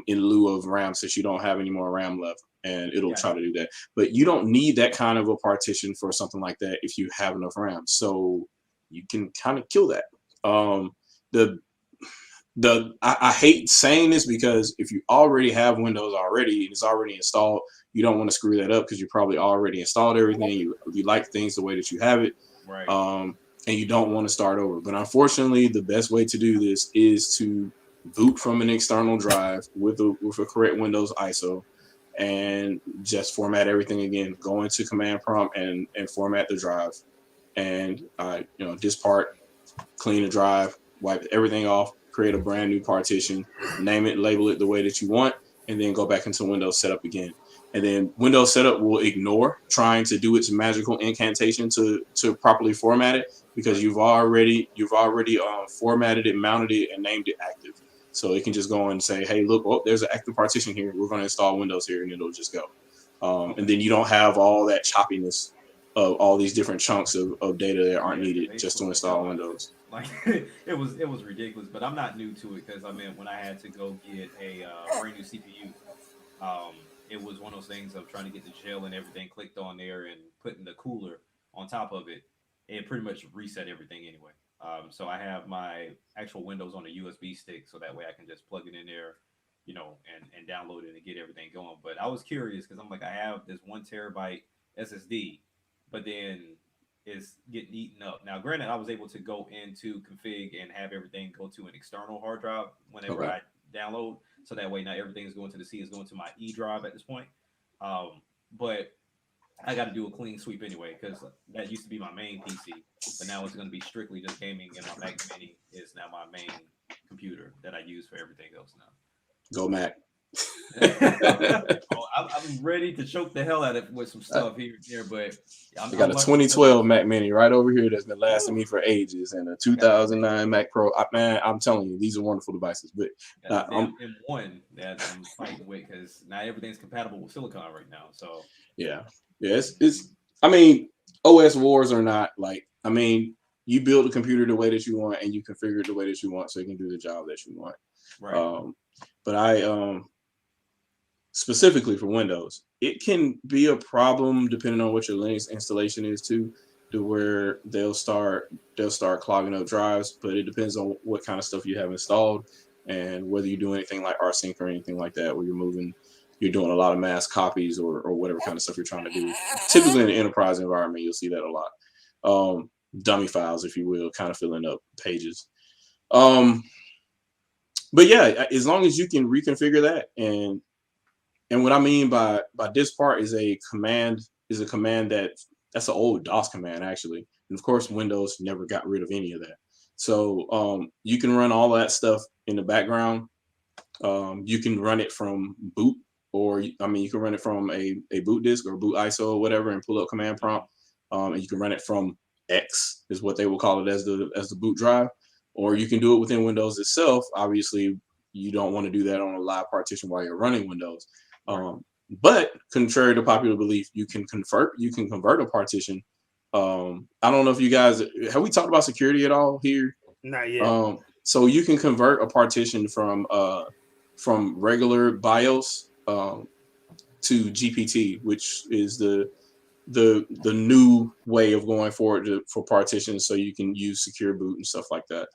in lieu of RAM, since you don't have any more RAM left. And it'll try to do that. But you don't need that kind of a partition for something like that if you have enough RAM. So you can kind of kill that. I hate saying this, because if you already have Windows already and it's already installed, you don't want to screw that up, because you probably already installed everything. You like things the way that you have it. Right. And you don't want to start over. But unfortunately, the best way to do this is to boot from an external drive with a correct Windows ISO, and just format everything again. Go into command prompt and format the drive, and dispart, clean the drive, wipe everything off, create a brand new partition, name it, label it the way that you want, and then go back into Windows Setup again. And then Windows Setup will ignore trying to do its magical incantation to properly format it, because you've already formatted it, mounted it, and named it active. So it can just go and say, hey, look, oh, there's an active partition here. We're going to install Windows here, and it'll just go. And then you don't have all that choppiness of all these different chunks of data that aren't needed just to install Windows. Like it was ridiculous, but I'm not new to it because I mean when I had to go get a brand new CPU, it was one of those things of trying to get the gel and everything clicked on there and putting the cooler on top of it. It pretty much reset everything anyway. So I have my actual Windows on a USB stick, so that way I can just plug it in there, and download it and get everything going. But I was curious because I'm like, I have this 1 terabyte SSD, but then it's getting eaten up. Now, granted, I was able to go into config and have everything go to an external hard drive whenever I download, so that way not everything is going to the C, is going to my E drive at this point. But I got to do a clean sweep anyway because that used to be my main PC, but now it's going to be strictly just gaming, and my Mac Mini is now my main computer that I use for everything else now. Go Mac. I'm ready to choke the hell out of it with some stuff here, but I got a 2012 Mac Mini right over here that's been lasting me for ages, and a 2009 Mac Pro. Man, I'm telling you, these are wonderful devices. But M1 that I'm fighting with because not everything's compatible with Silicon right now. So yeah, it's. I mean, OS wars are not like. I mean, you build a computer the way that you want, and you configure it the way that you want, so it can do the job that you want. Right. But I specifically for Windows, it can be a problem depending on what your Linux installation is too, to where they'll start clogging up drives. But it depends on what kind of stuff you have installed and whether you do anything like rsync or anything like that, where you're doing a lot of mass copies or whatever kind of stuff you're trying to do. Typically in an enterprise environment, you'll see that a lot. Dummy files, if you will, kind of filling up pages. But yeah, as long as you can reconfigure that, and what I mean by dispart is a command that's an old DOS command actually, and of course Windows never got rid of any of that. So you can run all that stuff in the background. You can run it from boot, or I mean you can run it from a boot disk or boot ISO or whatever, and pull up command prompt. And you can run it from X, is what they will call it, as the boot drive, or you can do it within Windows itself. Obviously, you don't want to do that on a live partition while you're running Windows. But contrary to popular belief, you can convert a partition. I don't know if you guys have we talked about security at all here? Not yet. So you can convert a partition from regular BIOS to GPT, which is the new way of going forward for partitions, so you can use secure boot and stuff like that.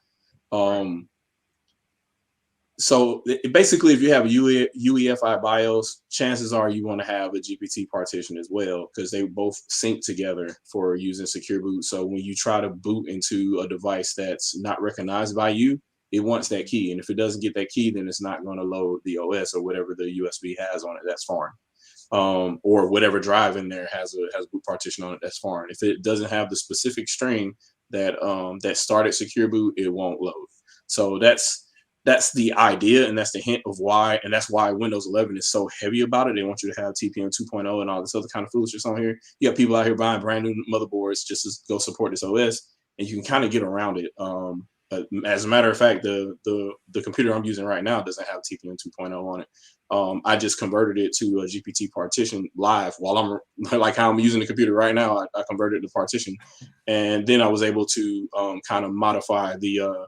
So basically, if you have a UEFI BIOS, chances are you want to have a GPT partition as well, because they both sync together for using secure boot. So when you try to boot into a device that's not recognized by you, it wants that key. And if it doesn't get that key, then it's not going to load the OS or whatever the USB has on it that's foreign. Or whatever drive in there has a boot partition on it that's foreign. If it doesn't have the specific string that started secure boot, it won't load. So that's the idea, and that's the hint of why, and that's why Windows 11 is so heavy about it. They want you to have TPM 2.0 and all this other kind of foolishness on here. You have people out here buying brand new motherboards just to go support this OS, and you can kind of get around it. As a matter of fact, the computer I'm using right now doesn't have TPM 2.0 on it. I just converted it to a GPT partition live while I'm like how I'm using the computer right now. I converted the partition, and then I was able to kind of modify the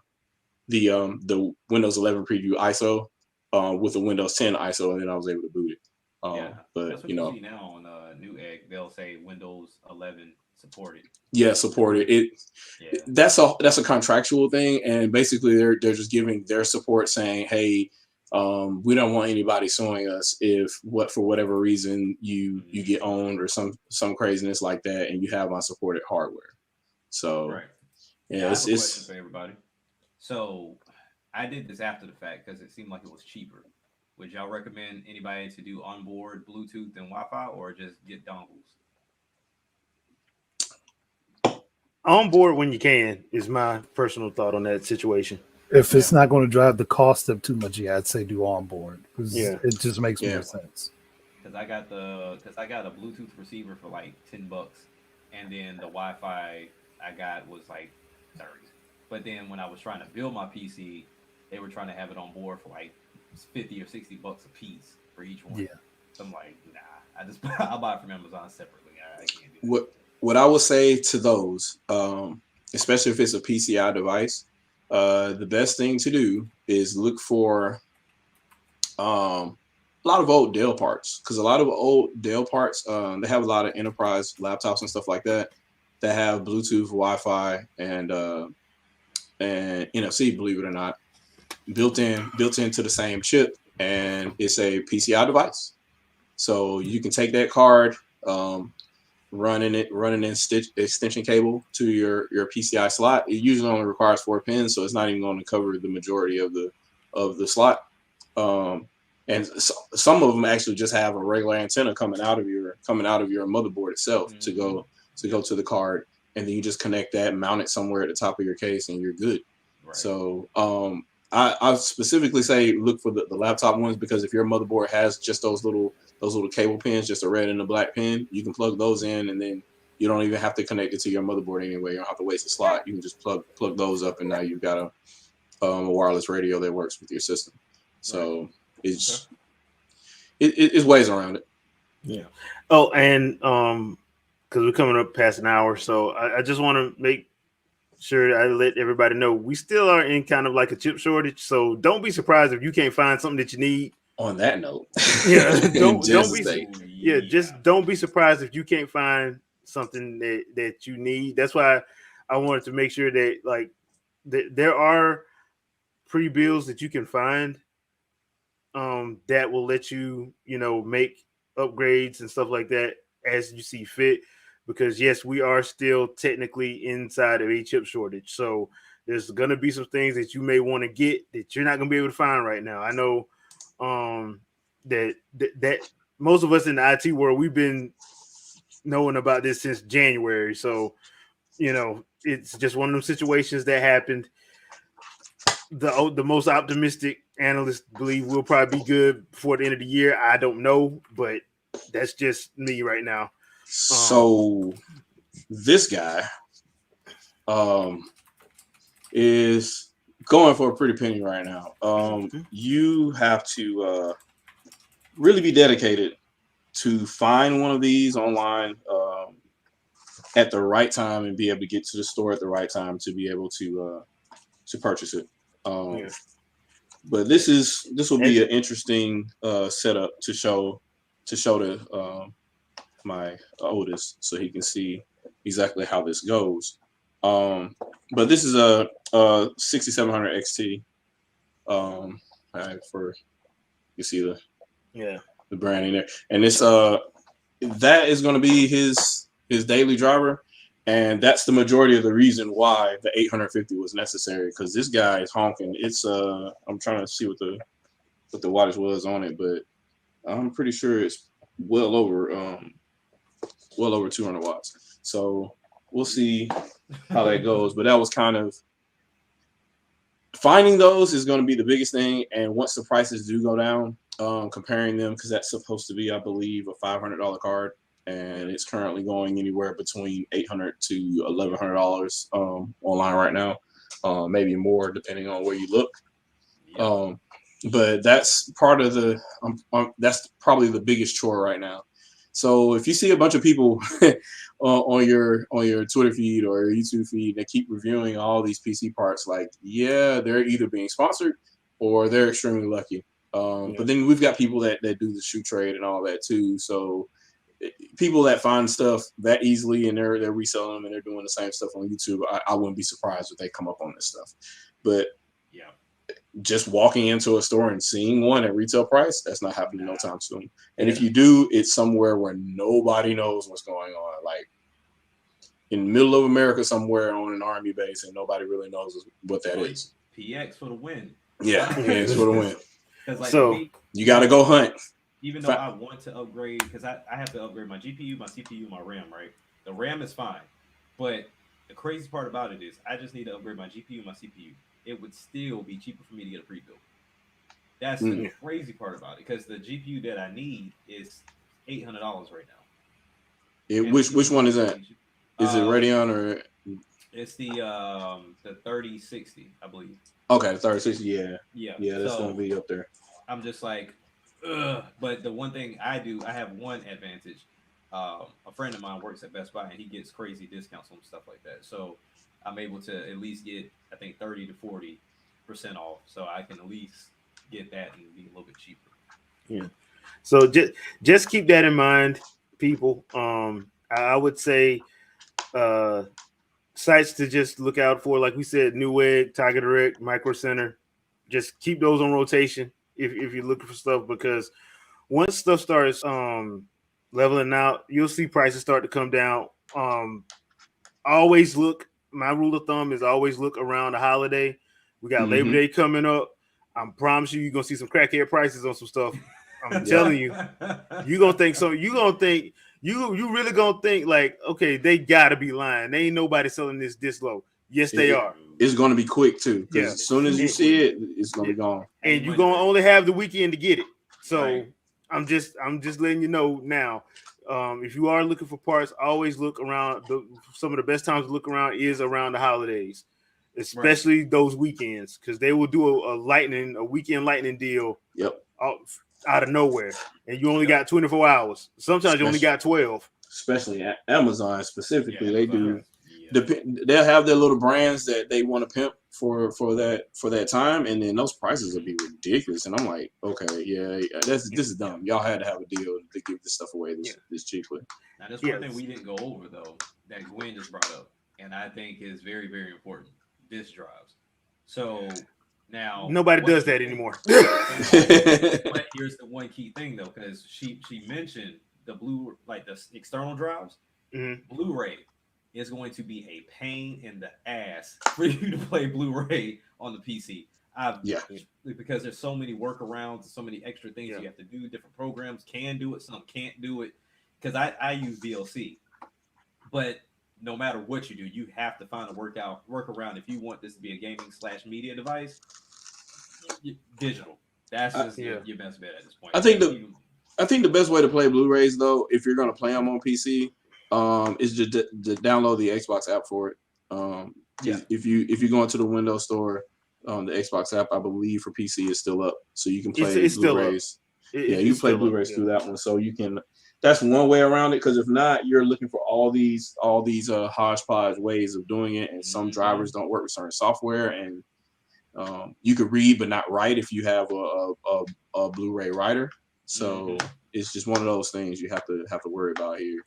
Windows 11 preview ISO with the Windows 10 ISO, and then I was able to boot it. But that's what you see now on Newegg. They'll say Windows 11 supported. Yeah, supported. That's a contractual thing, and basically they're just giving their support, saying, hey, we don't want anybody suing us if for whatever reason you get owned or some craziness like that, and you have unsupported hardware. So yeah, it's for everybody. So I did this after the fact because it seemed like it was cheaper. Would y'all recommend anybody to do onboard Bluetooth and Wi-Fi, or just get dongles? On board when you can is my personal thought on that situation. If Yeah, it's not going to drive the cost up too much, yeah, I'd say do on board because Yeah. it just makes Yeah. more sense. because I got a Bluetooth receiver for like $10, and then the Wi-Fi I got was like 30. But then when I was trying to build my PC, they were trying to have it on board for like 50 or $60 a piece for each one. Yeah. So I'm like, nah, I'll buy it from Amazon separately. I can't do that. What I would say to those, especially if it's a PCI device, the best thing to do is look for a lot of old Dell parts, because a lot of old Dell parts, they have a lot of enterprise laptops and stuff like that that have Bluetooth, Wi-Fi, and NFC. Believe it or not, built into the same chip, and it's a PCI device. So you can take that card, running in extension cable to your PCI slot. It usually only requires 4 pins, so it's not even going to cover the majority of the slot. And some of them actually just have a regular antenna coming out of your motherboard itself to go to the card, and then you just connect that, mount it somewhere at the top of your case, and you're good. Right. So I specifically say look for the laptop ones, because if your motherboard has just those little cable pins, just a red and a black pin, you can plug those in, and then you don't even have to connect it to your motherboard anyway. You don't have to waste a slot. You can just plug those up, and now you've got a wireless radio that works with your system. So Right. it's it's ways around it. Yeah. Oh, and because we're coming up past an hour, so I just want to make sure I let everybody know we still are in kind of like a chip shortage. So don't be surprised if you can't find something that you need. On that note, Yeah, don't just be state. just don't be surprised if you can't find something that you need. That's why I wanted to make sure that like there are pre-bills that you can find that will let you make upgrades and stuff like that as you see fit, because yes, we are still technically inside of a chip shortage, so there's going to be some things that you may want to get that you're not going to be able to find right now. I know that most of us in the IT world, we've been knowing about this since January, so it's just one of those situations that happened. The most optimistic analysts believe we'll probably be good before the end of the year. I don't know, but that's just me right now. So this guy is going for a pretty penny right now. You have to really be dedicated to find one of these online at the right time and be able to get to the store at the right time to be able to purchase it. But this will be an interesting setup to show to my oldest, so he can see exactly how this goes. But this is a 6700 XT. For you see the branding there, and this that is going to be his daily driver. And that's the majority of the reason why the 850 was necessary, because this guy is honking. It's I'm trying to see what the wattage was on it, but I'm pretty sure it's well over 200 watts. So we'll see how that goes. But that was kind of finding those is going to be the biggest thing. And once the prices do go down, comparing them, because that's supposed to be, I believe, a $500 card. And it's currently going anywhere between $800 to $1,100 online right now, maybe more depending on where you look. But that's part of that's probably the biggest chore right now. So if you see a bunch of people on your Twitter feed or your YouTube feed that keep reviewing all these PC parts, like, yeah, they're either being sponsored or they're extremely lucky. But then we've got people that do the shoe trade and all that too. So people that find stuff that easily and they're reselling them and they're doing the same stuff on YouTube, I wouldn't be surprised if they come up on this stuff. But yeah, just walking into a store and seeing one at retail price, that's not happening no time soon. And if you do, it's somewhere where nobody knows what's going on, like in the middle of America somewhere on an army base, and nobody really knows what that is. PX for the win. Yeah, PX for the win. Because like So, for me, You got to go hunt. even though I want to upgrade, because I have to upgrade my GPU, my CPU, my RAM, right? The RAM is fine. But the crazy part about it is I just need to upgrade my GPU, my CPU. It would still be cheaper for me to get a pre-built. That's the Mm. crazy part about it, because the GPU that I need is $800 right now. And the Which one CPU is would that? be cheap. Is it Uh, Radeon or it's the 3060, I believe. okay? The 36. Yeah, Yeah. yeah, that's gonna So be up there. I'm just like, ugh. But the one thing I do, I have one advantage. A friend of mine works at Best Buy and he gets crazy discounts on stuff like that. So I'm able to at least get, I think, 30 to 40% off. So I can at least get that and be a little bit cheaper. yeah. So just keep that in mind, people. I would say uh sites to just look out for, like we said, Newegg, Tiger Direct, Micro Center. Just keep those on rotation if you're looking for stuff, because once stuff starts leveling out, you'll see prices start to come down. Always look. My rule of thumb is always look around the holiday. We got Labor Mm-hmm. Day coming up. I promise you're gonna see some crackhead prices on some stuff. I'm Yeah. telling you, you're gonna think so. You're gonna think you really gonna think like, okay, they gotta be lying. They ain't nobody selling this low. Yes, they are. It's gonna be quick too, because Yeah. as soon as you And, see it, it's gonna yeah. be gone. and you're gonna only have the weekend to get it. So Right. I'm just letting you know now. If you are looking for parts, always look around. Some of the best times to look around is around the holidays, especially those weekends, because they will do a weekend lightning deal Yep. out of nowhere, and you only got 24 hours. Sometimes you only got 12. Especially at Amazon specifically, Yeah, they Amazon. do. They'll have their little brands that they want to pimp for that time, and then those prices will be ridiculous. And I'm like, okay, yeah, this is dumb. Y'all had to have a deal to give this stuff away this cheaply. Now, there's one thing we didn't go over though that Gwen just brought up, and I think is very, very important: disk drives. So now Nobody does that anymore. But here's the one key thing though, because she mentioned the the external drives. Mm-hmm. Blu-ray is going to be a pain in the ass for you to play Blu-ray on the PC. Because there's so many workarounds, so many extra things you have to do. Different programs can do it, some can't do it. Because I use VLC, but no matter what you do, you have to find a workaround if you want this to be a gaming/media device. Digital. That's just your best bet at this point. I think the best way to play Blu-rays though, if you're gonna play them on PC, is just to download the Xbox app for it. If you go into the Windows Store, the Xbox app, I believe for PC is still up, so you can play it's Blu-rays. You play Blu-rays through that one, so you can. That's one way around it. Because if not, you're looking for all these hodgepodge ways of doing it, and some drivers don't work with certain software, and you could read but not write if you have a Blu-ray writer. So it's just one of those things you have to worry about here.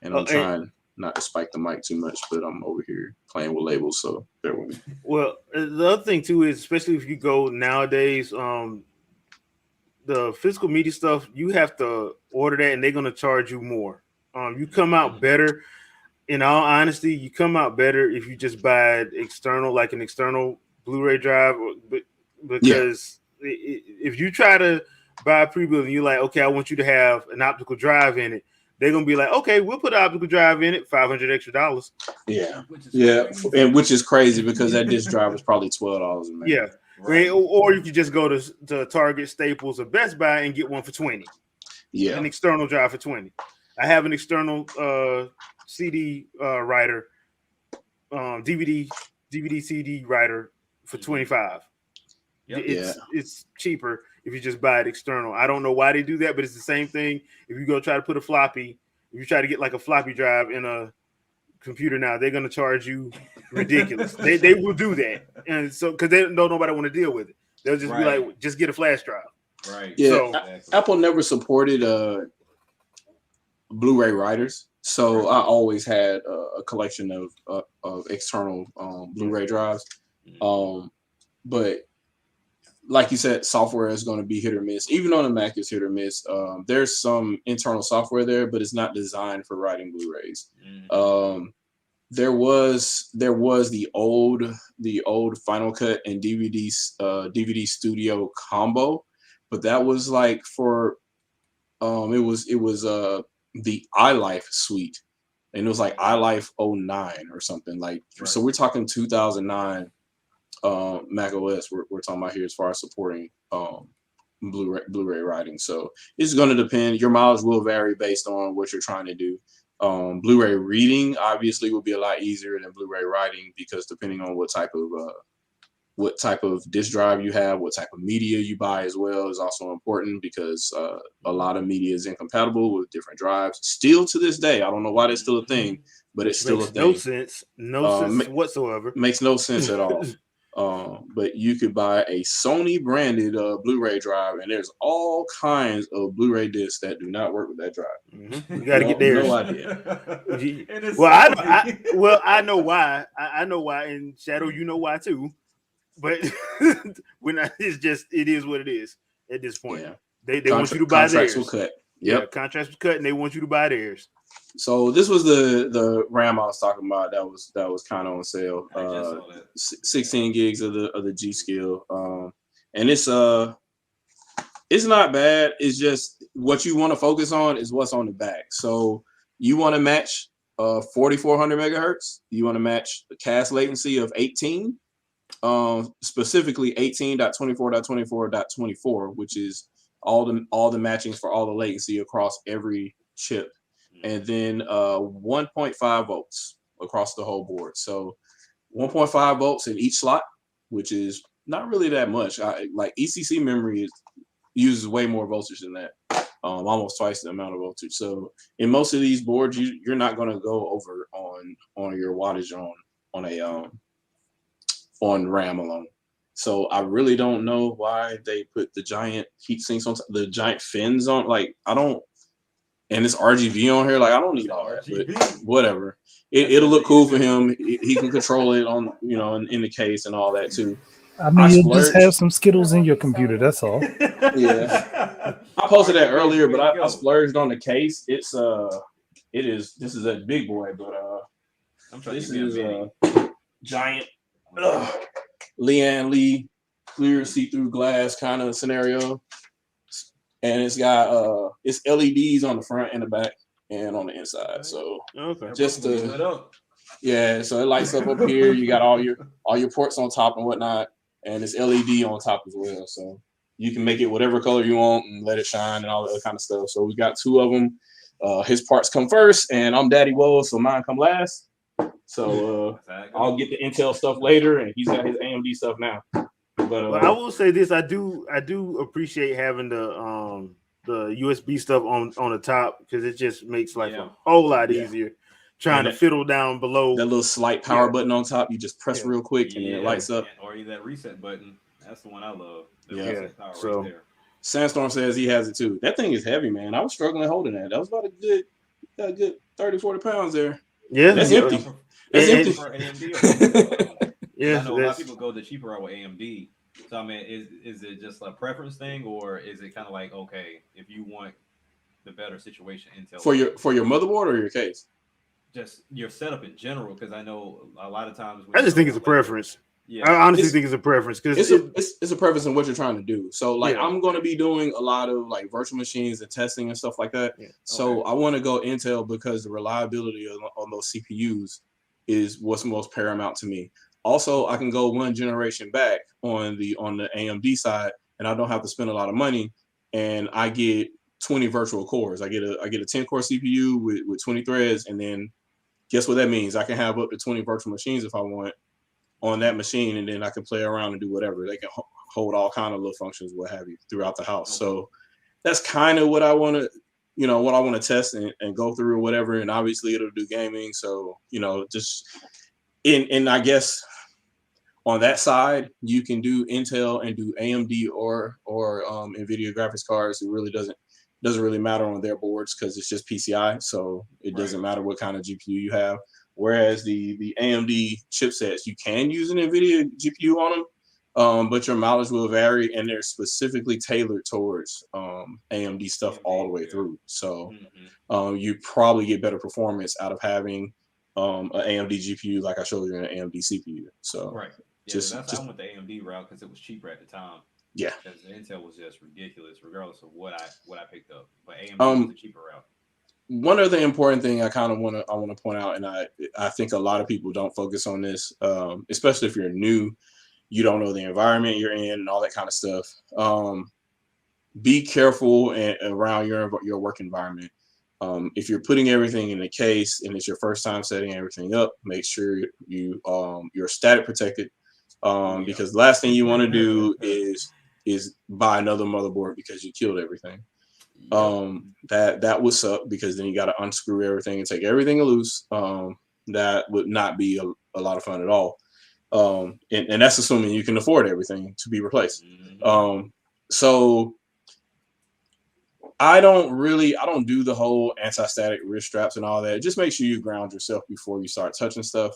And I'm trying not to spike the mic too much, but I'm over here playing with labels, so bear with me. Well, the other thing too is, especially if you go nowadays, the physical media stuff, you have to order that, and they're gonna charge you more. You come out better. In all honesty, you come out better if you just buy external, like an external Blu-ray drive, because if you try to buy a pre-built and you're like, okay, I want you to have an optical drive in it, they're gonna be like, okay, we'll put an optical drive in it, $500 extra. Yeah, and which is crazy because that disc drive is probably $12. Yeah, right. Or you could just go to Target, Staples, or Best Buy and get one for $20. Yeah, an external drive for $20. I have an external CD writer, DVD CD writer for $25. It's cheaper if you just buy it external. I don't know why they do that, but it's the same thing. If you go try to put a floppy, if you try to get like a floppy drive in a computer now, they're gonna charge you ridiculous. they will do that, and so because they don't nobody want to deal with it, they'll just be like, just get a flash drive. Right. Yeah. So, Apple never supported Blu-ray writers, so I always had a collection of external Blu-ray drives. But like you said, software is going to be hit or miss. Even on the Mac, is hit or miss. There's some internal software there, but it's not designed for writing Blu-rays. the old Final Cut and DVD Studio combo, but that was like for it was the iLife suite, and it was like iLife '09 or something like. Right. So we're talking 2009 Mac OS. We're talking about here as far as supporting Blu-ray writing. So it's going to depend. Your mileage will vary based on what you're trying to do. Blu-ray reading obviously will be a lot easier than Blu-ray writing, because depending on what type of disk drive you have, what type of media you buy as well is also important, because a lot of media is incompatible with different drives. Still to this day, I don't know why that's still a thing, but it's still a thing. No sense whatsoever. Makes no sense at all. But you could buy a Sony branded Blu-ray drive, and there's all kinds of Blu-ray discs that do not work with that drive. You got to get theirs. No idea. Well, I know why. I know why. And Shadow, you know why too. But it is what it is at this point. Yeah. They want you to buy theirs. Contracts will cut. Yep. Yeah, contracts will cut, and they want you to buy theirs. So this was the RAM I was talking about. That was kind of on sale. 16 gigs of the G Skill, and it's not bad. It's just what you want to focus on is what's on the back. So you want to match 4400 megahertz. You want to match the cast latency of 18, specifically 18.24.24.24, which is all the matchings for all the latency across every chip. And then 1.5 volts across the whole board. So 1.5 volts in each slot, which is not really that much. Like ECC memory uses way more voltage than that, almost twice the amount of voltage. So in most of these boards, you're not going to go over on your wattage on RAM alone. So I really don't know why they put the giant heat sinks on the giant fins on. Like and it's RGB on here. Like I don't need all that, but whatever. It'll look cool for him. He can control it on, in the case and all that too. I mean, you just have some Skittles in your computer. That's all. Yeah, I posted that earlier, but I splurged on the case. This is a big boy, but this is a giant Leanne Lee clear see-through glass kind of scenario. And it's got it's LEDs on the front and the back and on the inside. So so it lights up here. You got all your ports on top and whatnot, and it's LED on top as well. So you can make it whatever color you want and let it shine and all that other kind of stuff. So we got two of them. His parts come first, and I'm Daddy Woe, so mine come last. So I'll get the Intel stuff later, and he's got his AMD stuff now. But I will say this: I do appreciate having the USB stuff on the top, because it just makes life a whole lot easier. Trying to fiddle down below that little slight power button on top, you just press real quick and it lights up. Or that reset button. That's the one I love. So right Sandstorm says he has it too. That thing is heavy, man. I was struggling holding that. That was about a good 30-40 pounds there. Yeah, that's empty. That's empty. For AMD. I know a lot of people go the cheaper route with AMD. So I mean, is it just a preference thing, or is it kind of like, okay, if you want the better situation, Intel for your motherboard or your case? Just your setup in general, because I know a lot of times I just think it's a preference. Yeah, I honestly think it's a preference, because it's a preference in what you're trying to do. So like I'm going to be doing a lot of like virtual machines and testing and stuff like that. Yeah. So I want to go Intel because the reliability on those CPUs is what's most paramount to me. Also, I can go one generation back on the AMD side, and I don't have to spend a lot of money, and I get 20 virtual cores. I get a 10-core CPU with 20 threads, and then guess what that means? I can have up to 20 virtual machines if I want on that machine, and then I can play around and do whatever. They can hold all kind of little functions, what have you, throughout the house. So that's kind of what I want to test and go through or whatever. And obviously it'll do gaming. So, just and I guess on that side, you can do Intel and do AMD or NVIDIA graphics cards. It really doesn't really matter on their boards because it's just PCI. So it doesn't matter what kind of GPU you have. Whereas the AMD chipsets, you can use an NVIDIA GPU on them, but your mileage will vary, and they're specifically tailored towards AMD stuff all the way through. So you probably get better performance out of having an AMD GPU like I showed you in an AMD CPU. So Right. Yeah, just I went the AMD route because it was cheaper at the time. yeah. Because the Intel was just ridiculous, regardless of what I picked up. But AMD was Um, the cheaper route. one other important thing I want to point out, and I think a lot of people don't focus on this, especially if you're new, you don't know the environment you're in and all that kind of stuff. Be careful around your work environment. If you're putting everything in a case and it's your first time setting everything up, make sure you're static protected. Oh yeah. Because the last thing you want to do is buy another motherboard because you killed everything. Yep. That would suck because then you got to unscrew everything and take everything loose. That would not be a lot of fun at all. And that's assuming you can afford everything to be replaced. Mm-hmm. So I don't do the whole anti-static wrist straps and all that. Just make sure you ground yourself before you start touching stuff.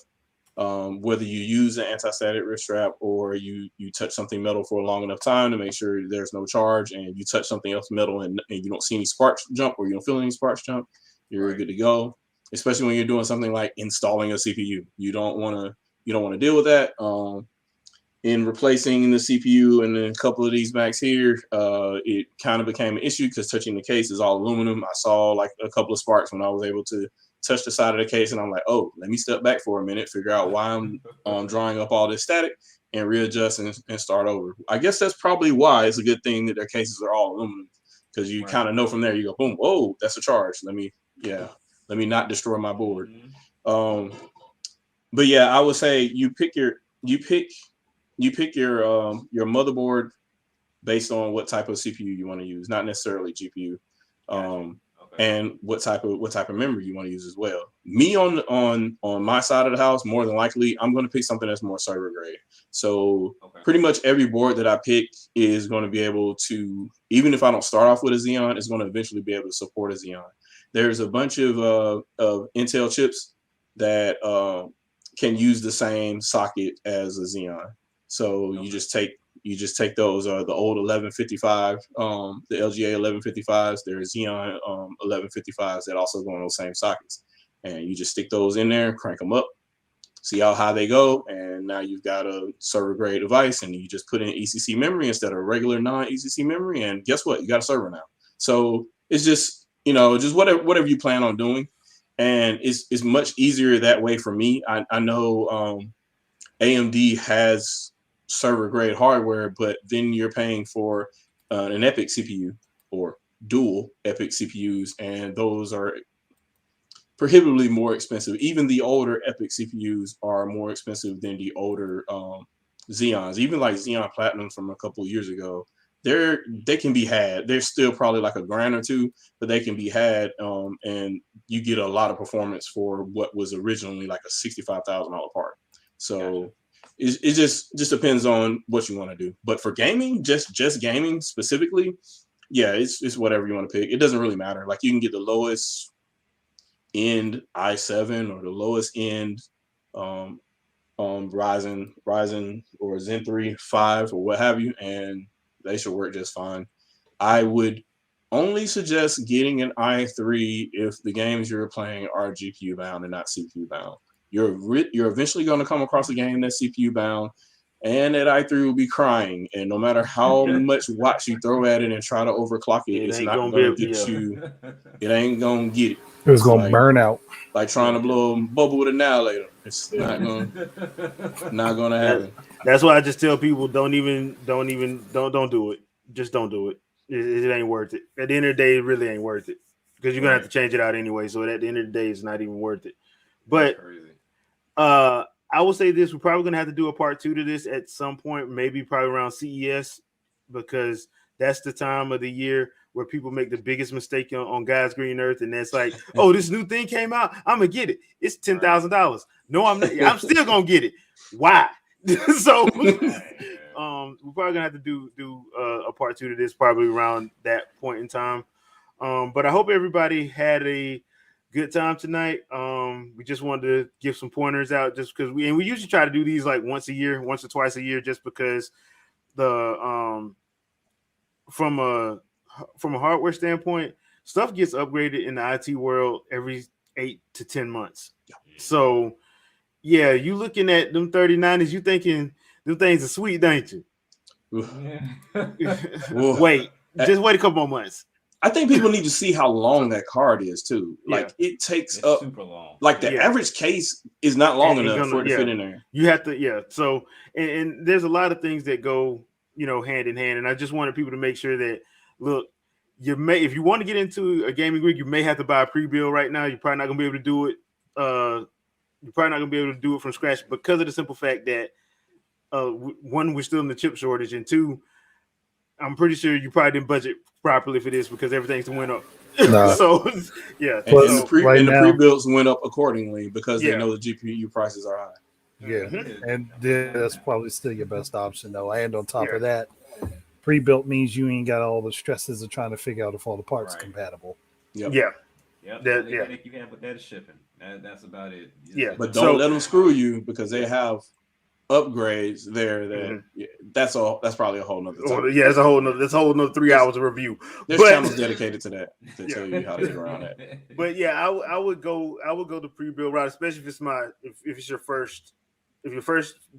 Whether you use an anti-static wrist strap or you touch something metal for a long enough time to make sure there's no charge, and you touch something else metal and you don't see any sparks jump or you don't feel any sparks jump, you're good to go. Especially when you're doing something like installing a CPU, you don't want to deal with that. In replacing the CPU and a couple of these Macs here, it kind of became an issue because touching the case is all aluminum. I saw like a couple of sparks when I was able to touch the side of the case, and I'm like, oh, let me step back for a minute, figure out why I'm drawing up all this static, and readjust and start over. I guess that's probably why it's a good thing that their cases are all aluminum, because you kind of know from there. You go, boom, whoa, that's a charge. Let me not destroy my board. Mm-hmm. But yeah, I would say you pick your motherboard based on what type of CPU you want to use, not necessarily GPU, Gotcha. Okay. and what type of memory you want to use as well. Me on my side of the house, more than likely, I'm going to pick something that's more server grade. So pretty much every board that I pick is going to be able to, even if I don't start off with a Xeon, it's going to eventually be able to support a Xeon. There's a bunch of Intel chips that can use the same socket as a Xeon. So you just take those the old 1155, the LGA 1155s. There's Xeon 1155s that also go on those same sockets, and you just stick those in there, crank them up, see how high they go, and now you've got a server grade device, and you just put in ECC memory instead of regular non-ECC memory, and guess what? You got a server now. So it's just just whatever you plan on doing, and it's much easier that way for me. I know AMD has server grade hardware, but then you're paying for an EPYC CPU or dual EPYC CPUs, and those are prohibitively more expensive. Even the older EPYC CPUs are more expensive than the older Xeons. Even like Xeon Platinums from a couple of years ago, they can be had. They're still probably like $1,000 or $2,000, but they can be had, and you get a lot of performance for what was originally like a $65,000 part. So. Gotcha. It just depends on what you want to do. But for gaming, just gaming specifically, yeah, it's whatever you want to pick. It doesn't really matter. Like you can get the lowest end i7 or the lowest end Ryzen or Zen 3 5 or what have you, and they should work just fine. I would only suggest getting an i3 if the games you're playing are GPU bound and not CPU bound. You're eventually going to come across a game that's CPU bound, and that i3 will be crying. And no matter how much watts you throw at it and try to overclock it, it's not going to get you. It ain't going to get it. It was going to burn out. Like trying to blow a bubble with a annihilator. It's not going to happen. That's why I just tell people don't do it. Just don't do it. It ain't worth it. At the end of the day, it really ain't worth it because you're gonna have to change it out anyway. So at the end of the day, it's not even worth it. But I will say this: we're probably gonna have to do a part 2 to this at some point, maybe probably around CES, because that's the time of the year where people make the biggest mistake on God's green earth, and that's like, oh, this new thing came out, I'm gonna get it. It's $10,000. No, I'm not. I'm still gonna get it. Why? So, we're probably gonna have to do a part 2 to this, probably around that point in time. But I hope everybody had a good time tonight. We just wanted to give some pointers out, just because we usually try to do these like once or twice a year, just because the from a hardware standpoint, stuff gets upgraded in the IT world every 8 to 10 months. So yeah, you looking at them 3090s, you thinking them things are sweet, ain't you? Yeah. Whoa. Wait, just wait a couple more months. I think people need to see how long that card is too. Yeah. Like it takes It's up, super long. like the Yeah. average case is not long Ain't enough gonna- for it to yeah. fit in there. You have to, yeah. So, and there's a lot of things that go, hand in hand. And I just wanted people to make sure that, look, you may, if you want to get into a gaming rig, you may have to buy a pre-build right now. You're probably not gonna be able to do it. You're probably not gonna be able to do it from scratch because of the simple fact that, one, we're still in the chip shortage, and two, I'm pretty sure you probably didn't budget properly for this because everything's went up. Nah. So, yeah. And, Plus, and So, right the now- pre-builds went up accordingly because they Yeah. know the GPU prices are high. Yeah, Mhm. and that's probably still your best option, though. And on top Yeah. of that, pre-built means you ain't got all the stresses of trying to figure out if all the parts Right. compatible. Yep. yeah. Yep. That- The only yeah. headache you have with that is shipping. That's about it. Yeah. But So- don't let them screw you because they have upgrades there that yeah, that's probably a whole nother Oh, topic. yeah, it's a whole nother. That's a whole nother 3 hours of review. There's But- channels dedicated to that to Yeah. tell you how to get around that. But yeah, I would go the pre-build route, especially if it's if it's your first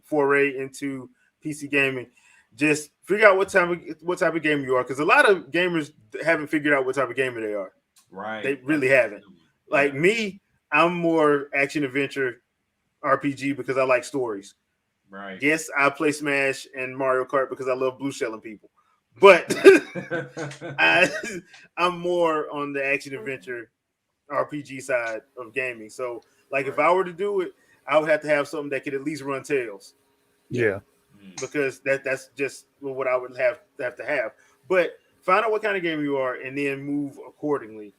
foray into PC gaming. Just figure out what type of gamer you are, because a lot of gamers haven't figured out what type of gamer they are. Right. They really That's haven't. Like me, I'm more action adventure RPG because I like stories. Right. Yes, I play Smash and Mario Kart because I love blue shelling people. But I'm more on the action adventure RPG side of gaming. So, like, if I were to do it, I would have to have something that could at least run Tails, Yeah, because that's just what I would have to have. But find out what kind of game you are, and then move accordingly.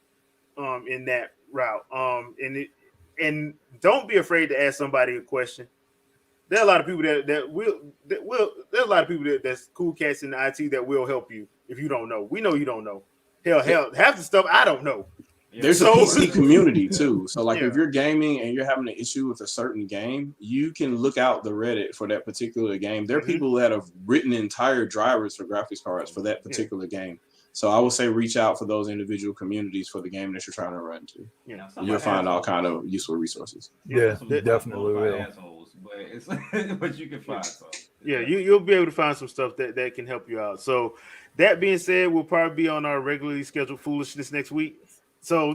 In that route. And don't be afraid to ask somebody a question. There are a lot of people that will there's a lot of people that's cool cats in the IT that will help you if you don't know. We know you don't know. Hell, half the stuff I don't know. There's So- a PC community too. So like Yeah. if you're gaming and you're having an issue with a certain game, you can look out the Reddit for that particular game. There are Mhm. people that have written entire drivers for graphics cards for that particular game. So I would say reach out for those individual communities for the game that you're trying to run to. Yeah. Now, some You'll are find all assholes. kind of useful resources. yeah, Some definitely bona fide will. assholes, but it's but you can find some. Yeah, you'll be able to find some stuff that can help you out. So that being said, we'll probably be on our regularly scheduled foolishness next week. So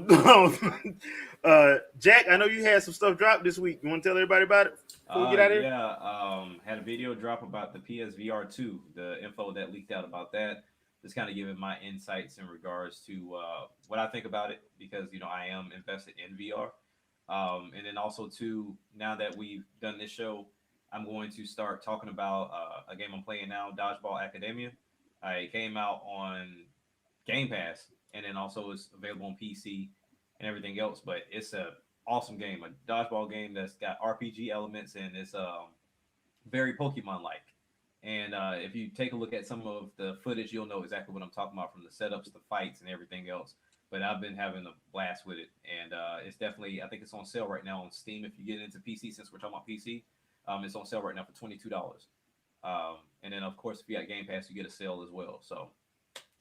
Jack, I know you had some stuff dropped this week. You want to tell everybody about it before we get out of here? Yeah, had a video drop about the PSVR 2, the info that leaked out about that. Just kind of giving my insights in regards to what I think about it, because I am invested in VR, and then also too, now that we've done this show, I'm going to start talking about a game I'm playing now, Dodgeball Academia. It came out on Game Pass, and then also is available on PC and everything else. But it's a awesome game, a dodgeball game that's got RPG elements, and it's very Pokemon-like. And if you take a look at some of the footage, you'll know exactly what I'm talking about, from the setups, the fights, and everything else. But I've been having a blast with it, and it's definitely, I think it's on sale right now on Steam. If you get into PC, since we're talking about PC, it's on sale right now for $22. And then, of course, if you got Game Pass, you get a sale as well. So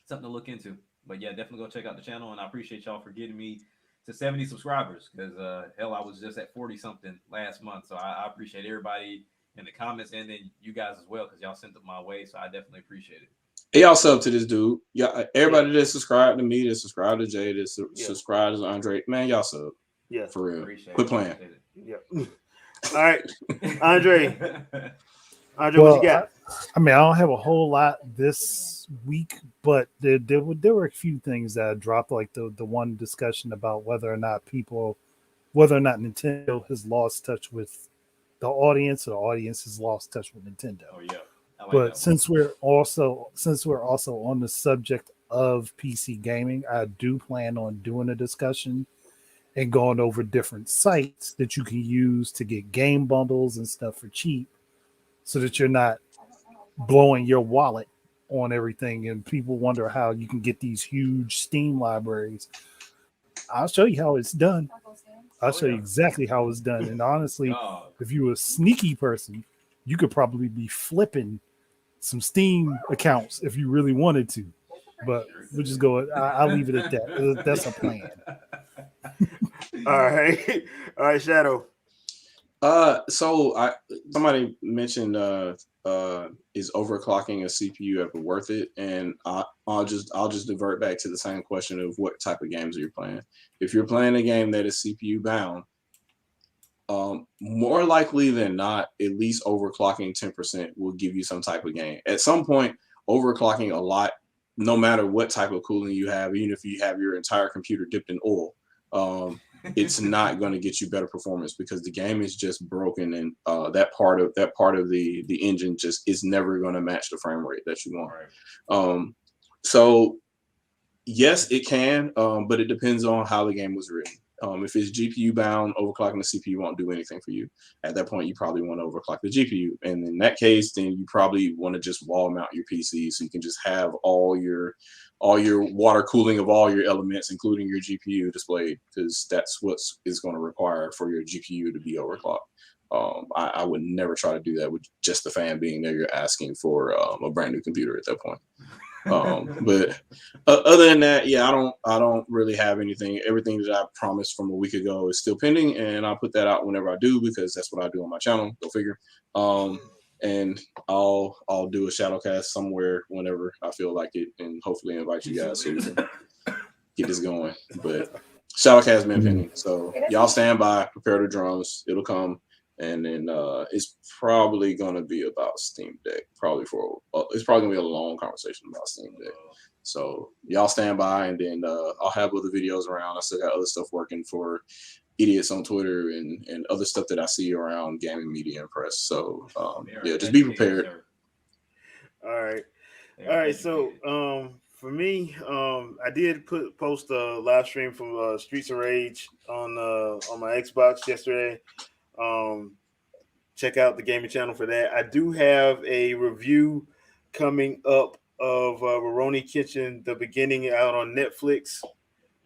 something to look into. But yeah, definitely go check out the channel, and I appreciate y'all for getting me to 70 subscribers, because hell, I was just at 40 something last month. So I appreciate everybody in the comments, and then you guys as well, because y'all sent it my way. So I definitely appreciate it. Hey, y'all sub to this dude. Yeah, everybody that subscribed to me, that subscribed to Jay, that subscribed to Andre, man, y'all sub. Yeah, for real. Appreciate Quit it. playing. Appreciate it. yeah. All right, Andre, what Well, you got? I mean, I don't have a whole lot this week, but there were a few things that I dropped, like the one discussion about whether or not Nintendo has lost touch with the audience, or the audience has lost touch with Nintendo. Oh yeah. I like But that since we're also on the subject of PC gaming, I do plan on doing a discussion and going over different sites that you can use to get game bundles and stuff for cheap, so that you're not blowing your wallet on everything and people wonder how you can get these huge Steam libraries. I'll show you how it's done. I'll show you exactly how it's done. And honestly, Dog. if you're a sneaky person, you could probably be flipping some Steam accounts if you really wanted to. But we'll just go. I'll leave it at that. That's a plan. All right, Shadow. So somebody mentioned is overclocking a CPU ever worth it? And I'll just divert back to the same question of what type of games are you playing. If you're playing a game that is CPU bound, more likely than not, at least overclocking 10% will give you some type of gain. At some point, overclocking a lot, no matter what type of cooling you have, even if you have your entire computer dipped in oil, it's not going to get you better performance because the game is just broken, and that part of the engine just is never going to match the frame rate that you want. Right. So yes, it can, but it depends on how the game was written. If it's GPU bound, overclocking the CPU won't do anything for you. At that point, you probably want to overclock the GPU. And in that case, then you probably want to just wall mount your PC so you can just have all your water cooling of all your elements, including your GPU displayed, because that's what is going to require for your GPU to be overclocked. I would never try to do that with just the fan being there. You're asking for a brand new computer at that point. But other than that, yeah, I don't really have anything. Everything that I promised from a week ago is still pending, and I'll put that out whenever I do because that's what I do on my channel. Go figure. And I'll do a shadowcast somewhere whenever I feel like it, and hopefully invite you guys so we can get this going. But shadowcast been pending, so y'all stand by, prepare the drums. It'll come. And then it's probably gonna be about Steam Deck. It's probably gonna be a long conversation about Steam Deck. So y'all stand by, and then I'll have other videos around. I still got other stuff working for idiots on Twitter and other stuff that I see around gaming media and press. So yeah, just be prepared. All right. So for me, I did post a live stream from Streets of Rage on my Xbox yesterday. Check out the gaming channel for that. I do have a review coming up of Rurouni Kitchen, the beginning, out on Netflix.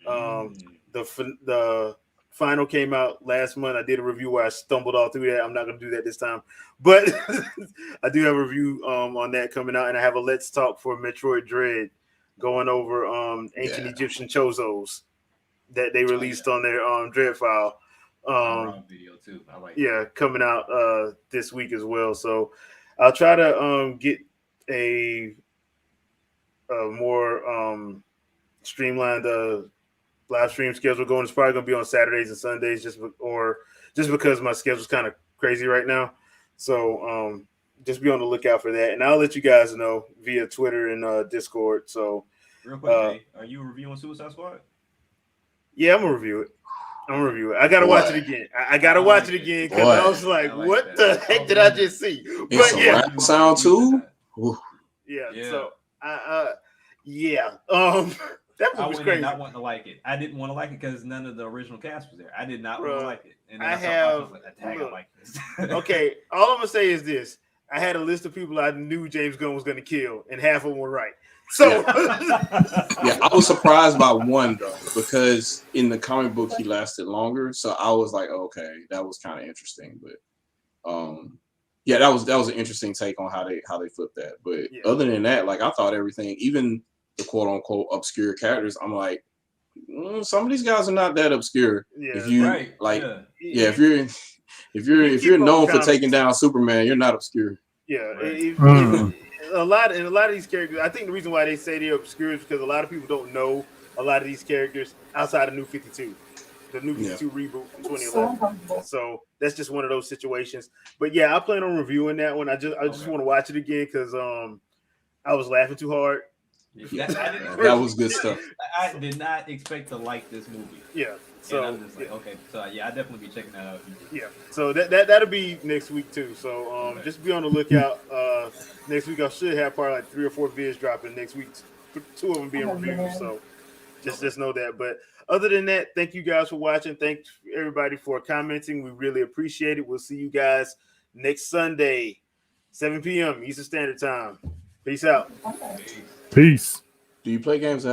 The final came out last month. I did a review where I stumbled all through that. I'm not going to do that this time, but I do have a review on that coming out, and I have a Let's Talk for Metroid Dread going over ancient Egyptian chozos that they released on their Dread file. Video too. I like coming out this week as well. So I'll try to get a more streamlined live stream schedule going. It's probably going to be on Saturdays and Sundays, just because my schedule's kind of crazy right now. So just be on the lookout for that, and I'll let you guys know via Twitter and Discord. So real quick, Jay, are you reviewing Suicide Squad? Yeah, I'm gonna review it. I gotta watch it again. I gotta watch it again because I was like, "What the heck did I just see?" But yeah, sound too. Yeah. So that movie was crazy. Not wanting to like it. I didn't want to like it because none of the original cast was there. I did not want to like it. And then I like this. Okay, all I'm gonna say is this: I had a list of people I knew James Gunn was gonna kill, and half of them were right. So yeah, I was surprised by one though, because in the comic book he lasted longer. So I was like, okay, that was kind of interesting. But yeah, that was an interesting take on how they flipped that. But other than that, like I thought everything, even the quote unquote obscure characters, I'm like, some of these guys are not that obscure. Yeah, if you if you're known for taking down Superman, you're not obscure. Yeah. A lot of these characters, I think the reason why they say they're obscure is because a lot of people don't know a lot of these characters outside of New 52, the New 52 reboot from 2011. So that's just one of those situations. But yeah, I plan on reviewing that one. I just want to watch it again because I was laughing too hard. That was good stuff. I did not expect to like this movie. Yeah. So and I'm just like, okay, so yeah, I definitely be checking that out. Yeah, so that'll be next week too. So just be on the lookout. Next week I should have probably like 3 or 4 vids dropping next week. 2 of them being reviewed. So just know that. But other than that, thank you guys for watching. Thanks everybody for commenting. We really appreciate it. We'll see you guys next Sunday, 7 p.m. Eastern Standard Time. Peace out. Peace. Do you play games